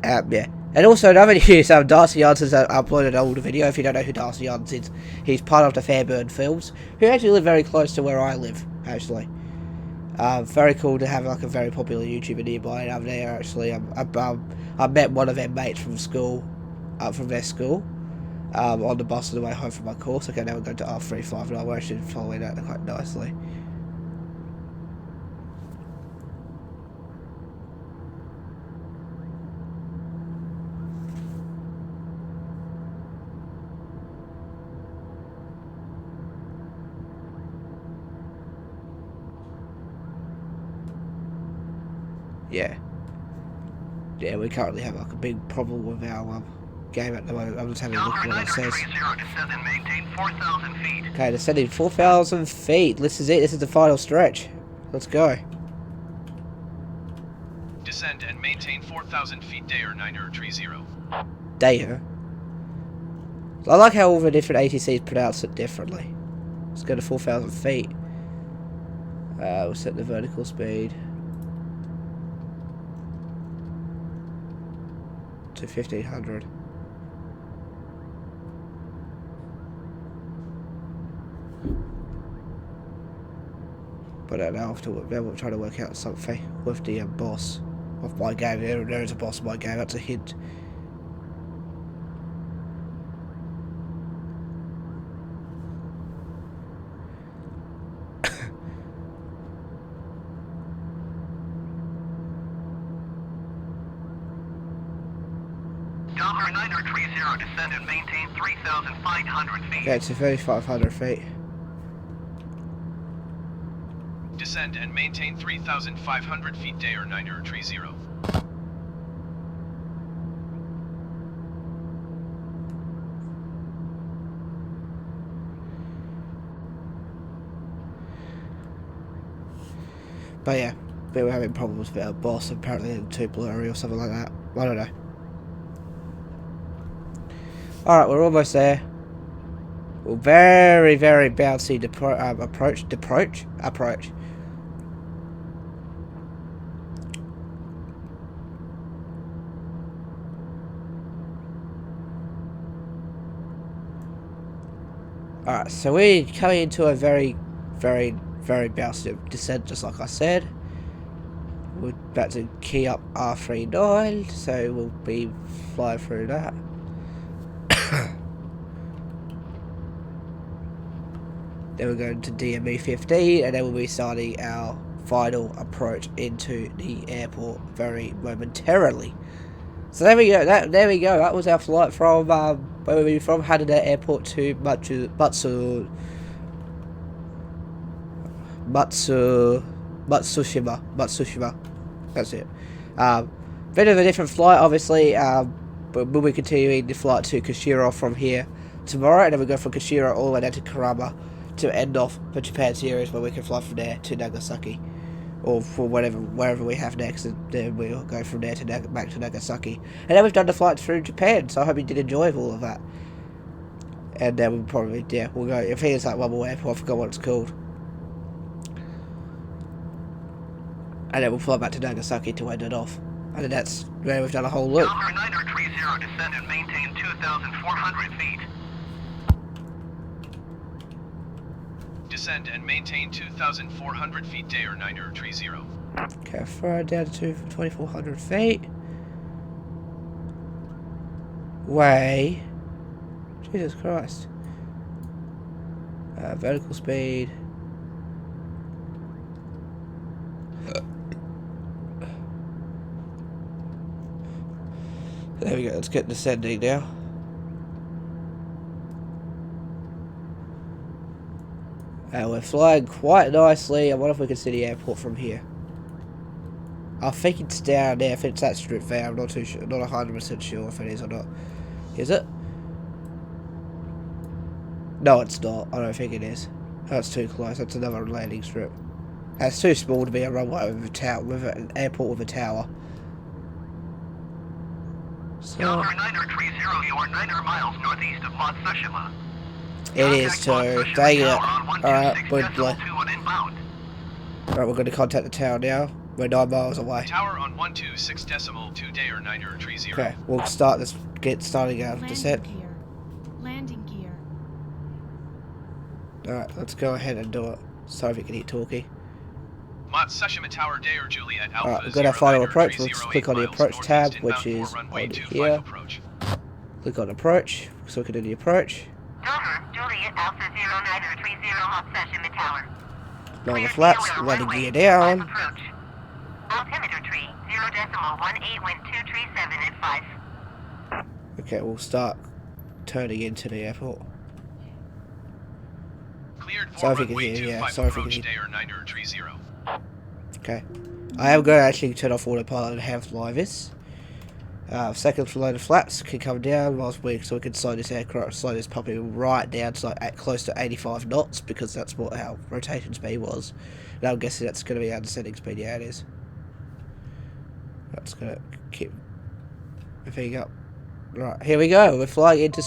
yeah. And also another news, Darcy Yance has uploaded an older video. If you don't know who Darcy Yance is, he's part of the Fairburn Films, who actually live very close to where I live, actually. Very cool to have like a very popular YouTuber nearby, and I'm there actually. I met one of their mates from school, from their school, on the bus on the way home from my course. Okay, now we're going to R359. We're actually following that quite nicely. Yeah. Yeah, we currently have like a big problem with our game at the moment. I'm just having a look at what it says. Descend and maintain 4,000 feet. Okay, descending 4,000 feet. This is it. This is the final stretch. Let's go. Descend and maintain 4,000 feet Dair 9030. Data. I like how all the different ATCs pronounce it differently. Let's go to 4,000 feet. We'll set the vertical speed to 1,500. But now we're trying to work out something with the boss of my game. There is a boss of my game. That's a hint. JA0930, descend and maintain 3,500 feet. Okay, to 3,500 feet. Descend and maintain 3,500 feet. JA0930. But yeah, we were having problems with our boss. Apparently, it's too blurry or something like that. I don't know. All right, we're almost there. We're very, very bouncy approach. Alright, so we're coming into a very, very, very bouncy descent, just like I said. We're about to key up R39, so we'll be flying through that. Then we're going to DME15, and then we'll be starting our final approach into the airport very momentarily. So there we go. There we go. That was our flight from where were we from? Haneda Airport to Matsushima. That's it. Bit of a different flight, obviously. But we'll be continuing the flight to Kushiro from here tomorrow, and then we go from Kushiro all the way down to Karama to end off the Japan series, where we can fly from there to Nagasaki, or for wherever we have next, and then we'll go from there to back to Nagasaki. And then we've done the flight through Japan, so I hope you did enjoy all of that. And then we'll probably, yeah, we'll go. I think it's like one more airport. I forgot what it's called. And then we'll fly back to Nagasaki to end it off. And then that's where we've done a whole loop. JA0930, descend and maintain 2,400 feet. Descend and maintain 2,400 feet. JA0930. Okay, fly down to 2,400 feet. Way. Jesus Christ. Vertical speed. There we go, let's get descending now. And we're flying quite nicely. I wonder if we can see the airport from here. I think it's down there. I think it's that strip there. I'm not too sure. Not 100% sure if it is or not. Is it? No, it's not. I don't think it is. That's too close. That's another landing strip. That's too small to be a runway with a tower, with an airport with a tower. So, JA0930, you are 900 miles northeast of Matsushima. it is too. Dang it. Alright, we're going to contact the tower now. We're 9 miles away. Tower on 126.2 JA0930. Okay, we'll start this. Get starting our descent. gear. Landing gear. Alright, let's go ahead and do it. Sorry if you can hear talkie. Matsushima Tower, Day or Juliet Alpha. Alright, we've got our final approach. Let's 0930, click on the 8 approach miles tab, northeast which inbound is for runway over 25 here. approach. Click on approach, so we can do the approach. Juliet Alpha 0930 Matsushima Tower. Lower the flaps, landing gear down. Approach. Altimeter tree 0.18 wind 237 at 5. Okay, we'll start turning into the airport. Cleared for Sorry if you can runway hear, yeah, 25 sorry if you approach. can Day or 0930. Okay. I am going to actually turn off autopilot and have fly this. Second load of flaps can come down whilst so we can slow this aircraft, slow this puppy right down to like at close to 85 knots, because that's what our rotation speed was. And I'm guessing that's going to be our descending speed. Yeah, it is. That's going to keep moving up. Right, here we go. We're flying into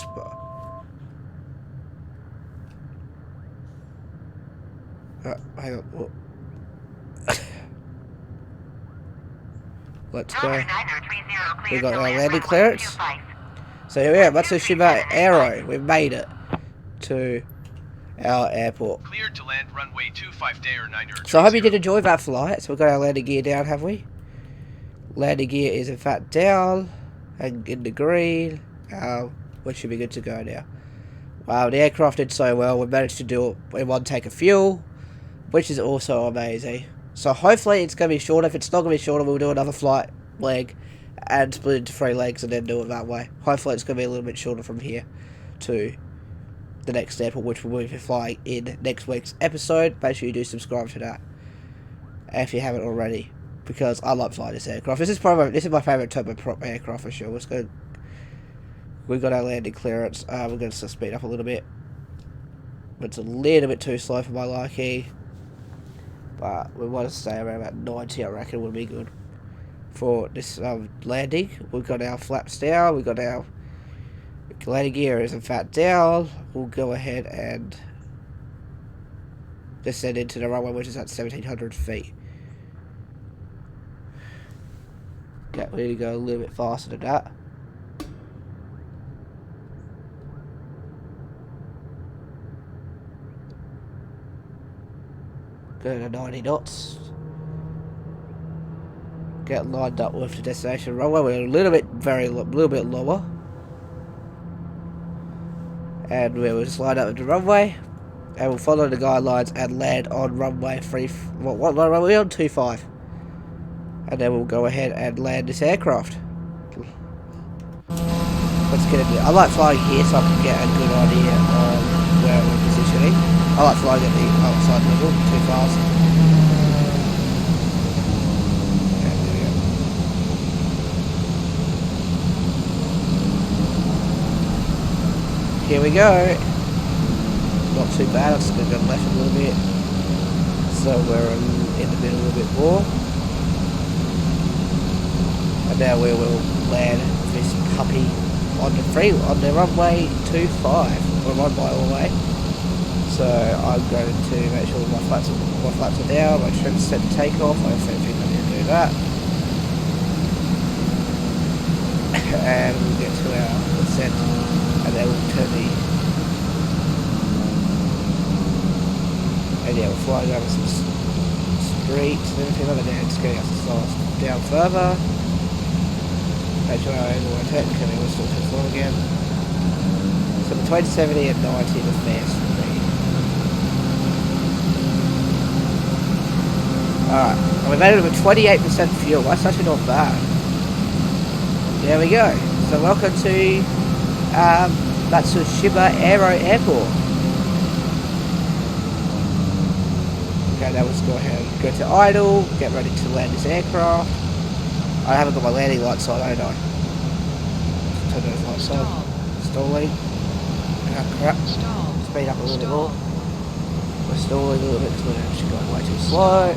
Hang on. Whoa. Let's go. 930 We cleared got to our land landing runway clearance. 25. So here we are, Matsushima Aero. We've made it to our airport. Cleared to land runway 25 JA0930. So I hope you did enjoy that flight. So we've got our landing gear down, have we? Landing gear is in fact down and in the green. We should be good to go now. Wow, the aircraft did so well. We managed to do it in one tank of fuel, which is also amazing. So hopefully it's going to be shorter. If it's not going to be shorter, we'll do another flight leg and split into 3 legs and then do it that way. Hopefully it's going to be a little bit shorter from here to the next airport, which we'll be flying in next week's episode. Make sure you do subscribe to that if you haven't already, because I like flying this aircraft. This is my favourite turboprop aircraft for sure. It's good. We've got our landing clearance. We're going to speed up a little bit. It's a little bit too slow for my liking, but we want to stay around about 90. I reckon would be good for this landing. We've got our flaps down. We've got our landing gear is in fact down. We'll go ahead and descend into the runway, which is at 1,700 feet. Okay, we need to go a little bit faster than that. Go to 90 knots. Get lined up with the destination runway. We're a little bit lower. And we'll just line up with the runway. And we'll follow the guidelines and land on runway 3. What runway are we on? 25. And then we'll go ahead and land this aircraft. Let's get it. I like flying here so I can get a good idea on where we're positioning. I like flying at the outside level, too fast. And there we go. Here we go. Not too bad, I'm just going to go left a little bit. So we're in the middle a little bit more. And now we will land this puppy on the runway 25. We're 1 mile away. So I'm going to make sure my flaps are down, my trim's set to take off. I think I need to do that. And we'll get to our descent, and then we'll turn the... And yeah, we're flying over some streets and everything like that. Just getting us down further. Make sure I overwent it, and we're still too slow again. So between 70 and 90 the fast for me. Alright, and we've added with 28% fuel. That's actually not bad. There we go. So welcome to Matsushima Airport. Okay, now let's go ahead and go to idle, get ready to land this aircraft. I haven't got my landing lights on, don't I? Turn those lights on. Stalling. Crap. Speed up a little bit more. We're stalling a little bit because we're actually going way too slow.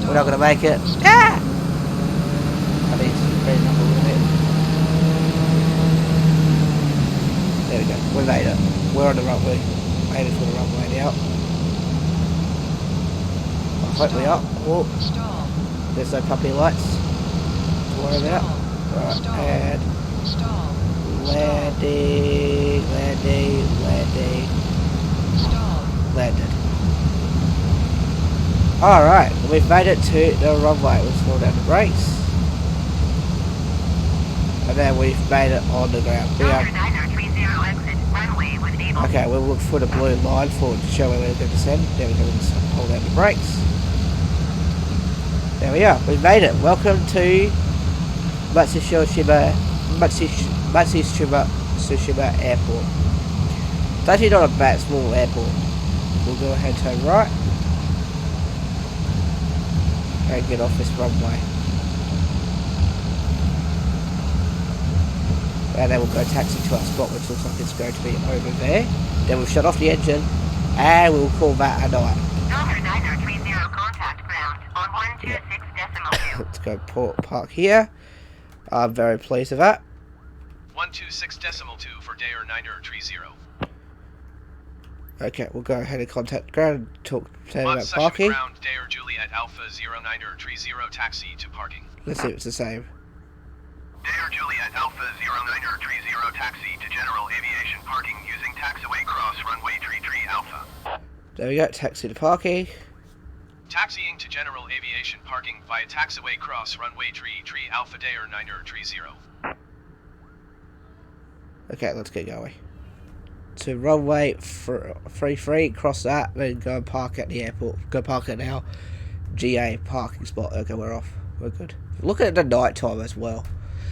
We're not going to make it. Ah! I need to speed up a little bit. There we go. We made it. We're on the runway. Made it for the runway now. I hope we are. Oh. There's no puppy lights to worry about. Right, and landing. Landed. Alright, we've made it to the runway. We've slowed down the brakes. And then we've made it on the ground. We are... Okay, we'll look for the blue line to show where we're going to descend. There we go, we'll just hold down the brakes. There we are, we've made it. Welcome to Matsushima Airport. It's actually not a bad small airport. We'll go ahead and turn right and get off this runway. And then we'll go taxi to our spot, which looks like it's going to be over there. Then we'll shut off the engine and we'll call that a night. 930 contact ground on 126.2. Let's go park here. I'm very pleased with that. 126.2 for JA0930. Okay, we'll go ahead and contact ground and talk to him about Matsushima parking. ground, Dare Juliet Alpha 0930 taxi to parking. Let's see if it's the same. Dare Juliet Alpha 0930 taxi to general aviation parking using taxiway cross runway 33 Alpha. There we go, taxi to parking. Taxiing to general aviation parking via taxiway cross runway 33 Alpha Dare 9030. Okay, let's get going. To runway 33, cross that, then go and park at the airport. Go park at our GA parking spot. Okay, we're off. We're good. Look at the night time as well.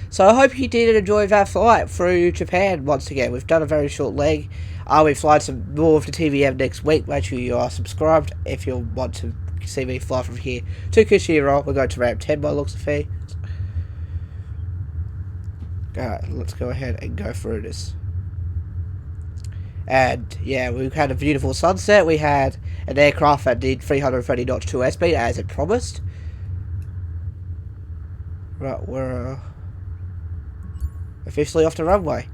So I hope you did enjoy that flight through Japan once again. We've done a very short leg. We fly some more of the TBM next week. Make sure you are subscribed if you want to see me fly from here to Kushiro. We're going to ramp 10 by looks of things. Alright, let's go ahead and go through this. And yeah, we had a beautiful sunset. We had an aircraft that did 330 knots to airspeed as it promised. Right, we're officially off the runway.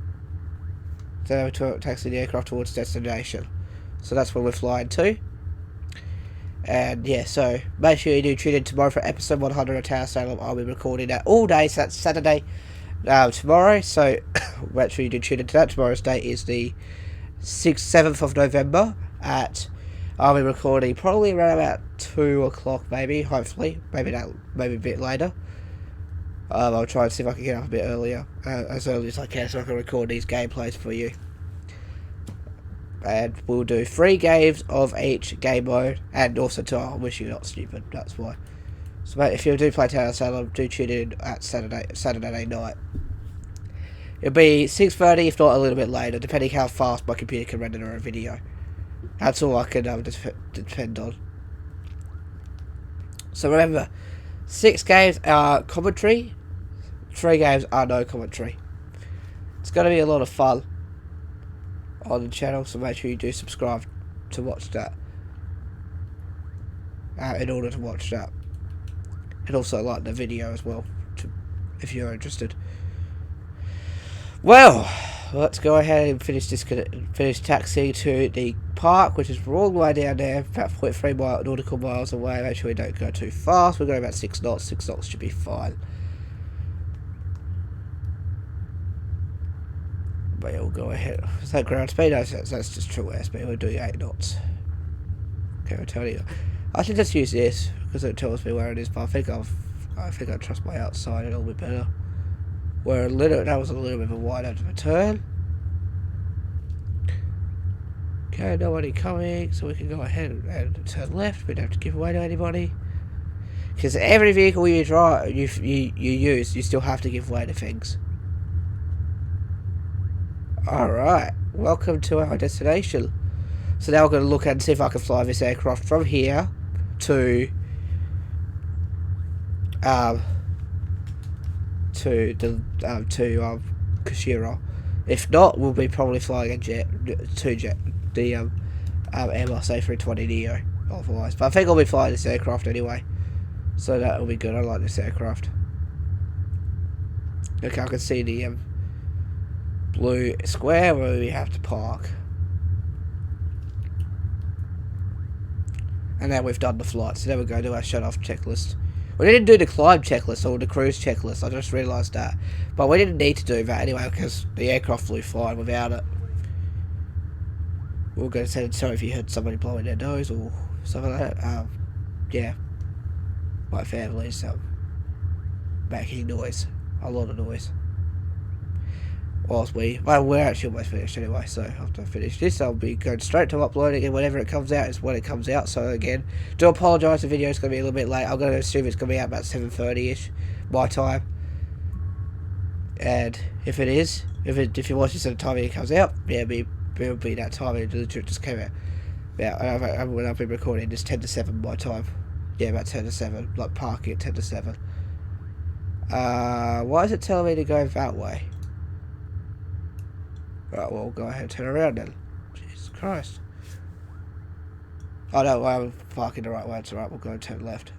So we're taxiing the aircraft towards destination. So that's where we're flying to. And yeah, so make sure you do tune in tomorrow for episode 100 of Tower Salem. I'll be recording that all day, so that's Saturday tomorrow. So make sure you do tune into that. Tomorrow's date is the 7th of November at, I'll be recording probably around about 2 o'clock maybe, hopefully, maybe a bit later. I'll try and see if I can get up a bit earlier, as early as I can, so I can record these gameplays for you. And we'll do 3 games of each game mode, and also I wish you're not stupid, that's why. So mate, if you do play Tower Salem, do tune in at Saturday night. It'll be 6:30, if not a little bit later, depending how fast my computer can render a video. That's all I can depend on. So remember, 6 games are commentary, 3 games are no commentary. It's going to be a lot of fun on the channel, so make sure you do subscribe to watch that. In order to watch that. And also like the video as well, if you're interested. Well, let's go ahead and finish taxiing to the park, which is all the way down there, about 0.3 nautical miles away. Make sure we don't go too fast. We're going about 6 knots. 6 knots should be fine. But we'll go ahead. Is that ground speed? No, that's just true airspeed. We're doing 8 knots. Okay, I'll tell you. I should just use this because it tells me where it is. But I think I trust my outside a little bit better. That was a little bit of a wide end of a turn. Okay, nobody coming, so we can go ahead and turn left. We don't have to give away to anybody. Because every vehicle you drive, you use, you still have to give way to things. Alright, welcome to our destination. So now we're going to look and see if I can fly this aircraft from here to Kushiro. If not, we'll be probably flying the Airbus A320 Neo otherwise. But I think I'll be flying this aircraft anyway, so that will be good. I like this aircraft. Okay, I can see the blue square where we have to park. And now we've done the flight, so now we go to our shut-off checklist. We didn't do the climb checklist or the cruise checklist, I just realised that. But we didn't need to do that anyway, because the aircraft flew fine without it. We were going to say sorry if you heard somebody blowing their nose or something like that. Yeah. My family's making noise. A lot of noise. We're actually almost finished anyway, so after I finish this I'll be going straight to uploading, and whenever it comes out is when it comes out. So again, do apologise, the video is going to be a little bit late. I'm going to assume it's going to be out about 7:30ish my time, and if it is, if you watch this at the time it comes out, yeah, it'll be that time. It just came out. Yeah, when I've been recording, it's 10 to 7 my time. Yeah, about 10 to 7, like parking at 10 to 7. Why is it telling me to go that way? Right, well, go ahead and turn around then. Jesus Christ. Oh no, I'm parking the right way, it's alright, we'll go and turn left.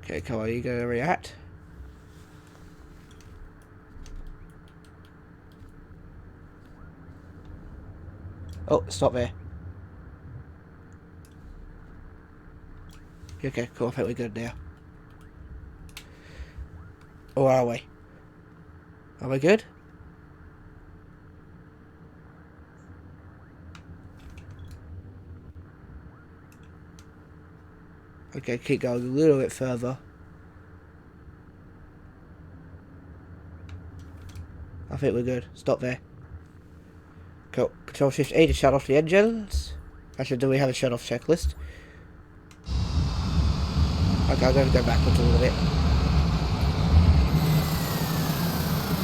Okay, come on, are you going to react? Oh, stop there. Okay, cool. I think we're good now. Or are we? Are we good? Okay, keep going a little bit further. I think we're good. Stop there. Cool. Control Shift E to shut off the engines. Actually, do we have a shut off checklist? Okay, I'm going to go backwards a little bit.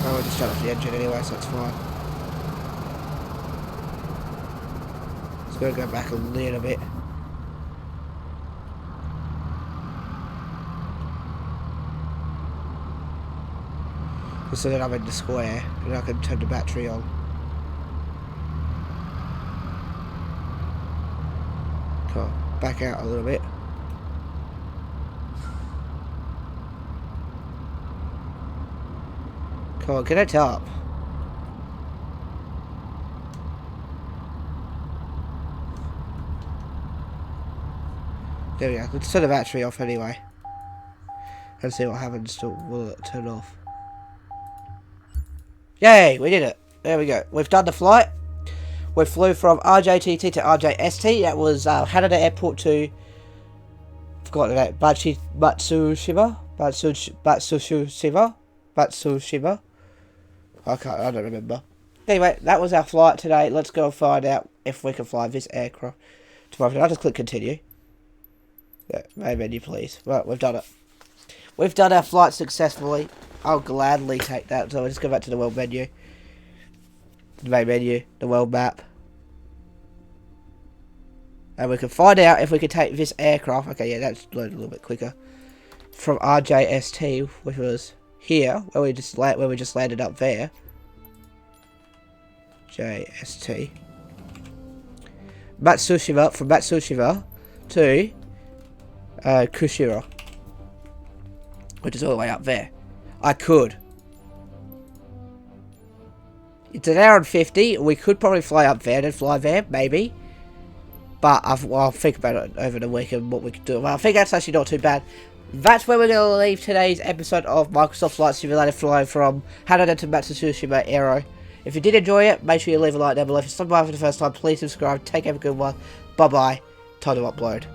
Oh, we'll just shut off the engine anyway, so it's fine. Just going to go back a little bit. Just so that I'm in the square and I can turn the battery on. Cool. Back out a little bit. Come on, connect up. There we go. Let's turn the battery off anyway. And see what happens to will it turn off. Yay, we did it. There we go. We've done the flight. We flew from RJTT to RJST. That was Haneda Airport to... forgot the name. Matsushima? Matsushima? I don't remember. Anyway, that was our flight today. Let's go and find out if we can fly this aircraft tomorrow. I'll just click continue. Yeah, main menu, please. Right, we've done it. We've done our flight successfully. I'll gladly take that. So we'll just go back to the world menu. The main menu, the world map. And we can find out if we can take this aircraft. Okay, yeah, that's loaded a little bit quicker. From RJST, which was here, where we just landed up there. JST. Matsushima, from Matsushima to Kushiro, which is all the way up there. I could. It's an hour and 50. We could probably fly up there and fly there, maybe. But I'll think about it over the weekend what we could do. Well, I think that's actually not too bad. That's where we're going to leave today's episode of Microsoft Flight Simulator flying from Haneda to Matsushima Aero. If you did enjoy it, make sure you leave a like down below. If you're stopping by for the first time, please subscribe. Take care, have a good one. Bye bye. Time to upload.